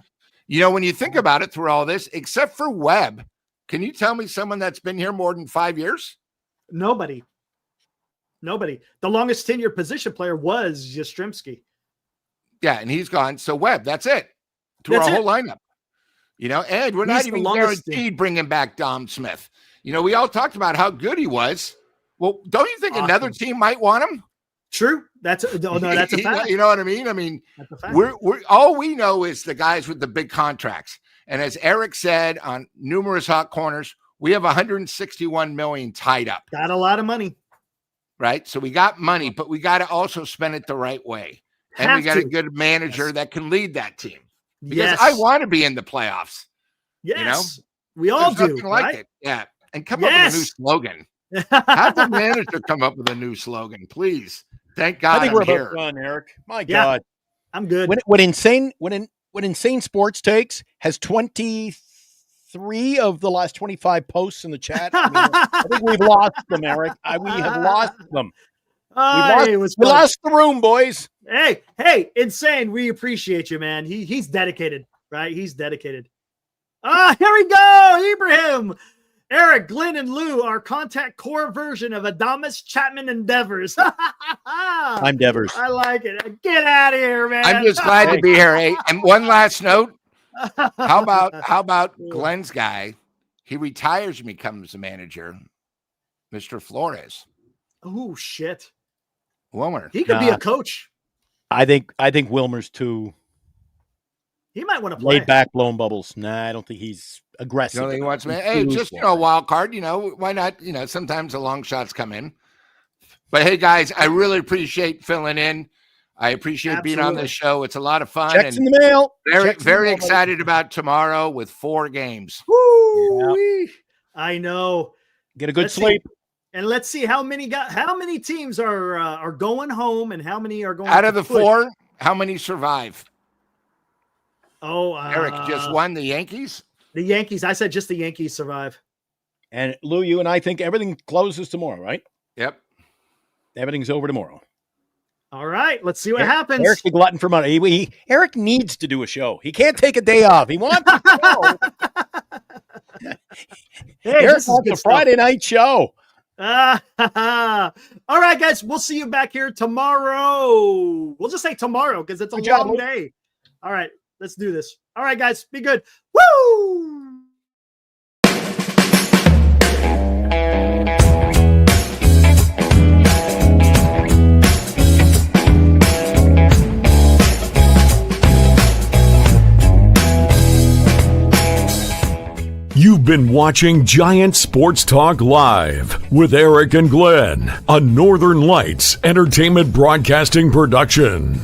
When you think about it, through all this, except for Webb, can you tell me someone that's been here more than 5 years? Nobody. The longest tenured position player was Yastrzemski. Yeah, and he's gone. So Webb, that's it. Our whole lineup. And we're not even guaranteed bringing back Dom Smith. We all talked about how good he was. Well, don't you think another team might want him? True. That's a fact. You know what I mean? I mean, we're all we know is the guys with the big contracts. And as Eric said on numerous hot corners, we have 161 million tied up. Got a lot of money. Right? So we got money, but we got to also spend it the right way. And we got a good manager that can lead that team. Because I want to be in the playoffs. Yes. We all do. Like right? it. Yeah. And come up with a new slogan. Have the manager come up with a new slogan, please. Thank God. I think we're about done, Eric. My God. I'm good. When Insane Sports Takes has 23 of the last 25 posts in the chat, I think we've lost them, Eric. We have lost them. We lost the room, boys. Hey, Insane, we appreciate you, man. He's dedicated, right? He's dedicated. Here we go, Ibrahim. Eric, Glenn, and Lou are contact core version of Adamas Chapman and Devers. I'm Devers. I like it. Get out of here, man. I'm just glad to be here. And one last note. How about Glenn's guy? He retires and becomes a manager, Mr. Flores. Oh, shit. Wilmer. He could be a coach. I think Wilmer's too. He might want to play. Laid back, blowing bubbles. Nah, I don't think he's aggressive. You don't think he wants to? Hey, just a wild card. Why not? Sometimes the long shots come in. But hey, guys, I really appreciate filling in. I appreciate being on this show. It's a lot of fun. Checks in the mail. Very excited about tomorrow with 4 games. Woo! Yeah. I know. Get a good sleep. And let's see how many teams are going home and how many are going out of the 4. How many survive? Oh, Eric just won the Yankees. The Yankees. I said just the Yankees survive. And Lou, you and I think everything closes tomorrow, right? Yep. Everything's over tomorrow. All right. Let's see what happens. Eric's the glutton for money. Eric needs to do a show. He can't take a day off. He wants to go. Eric wants a Friday night show. All right, guys. We'll see you back here tomorrow. We'll just say tomorrow because it's a long day. All right. Let's do this. All right, guys. Be good. Woo! You've been watching Giant Sports Talk Live with Eric and Glenn, a Northern Lights Entertainment Broadcasting production.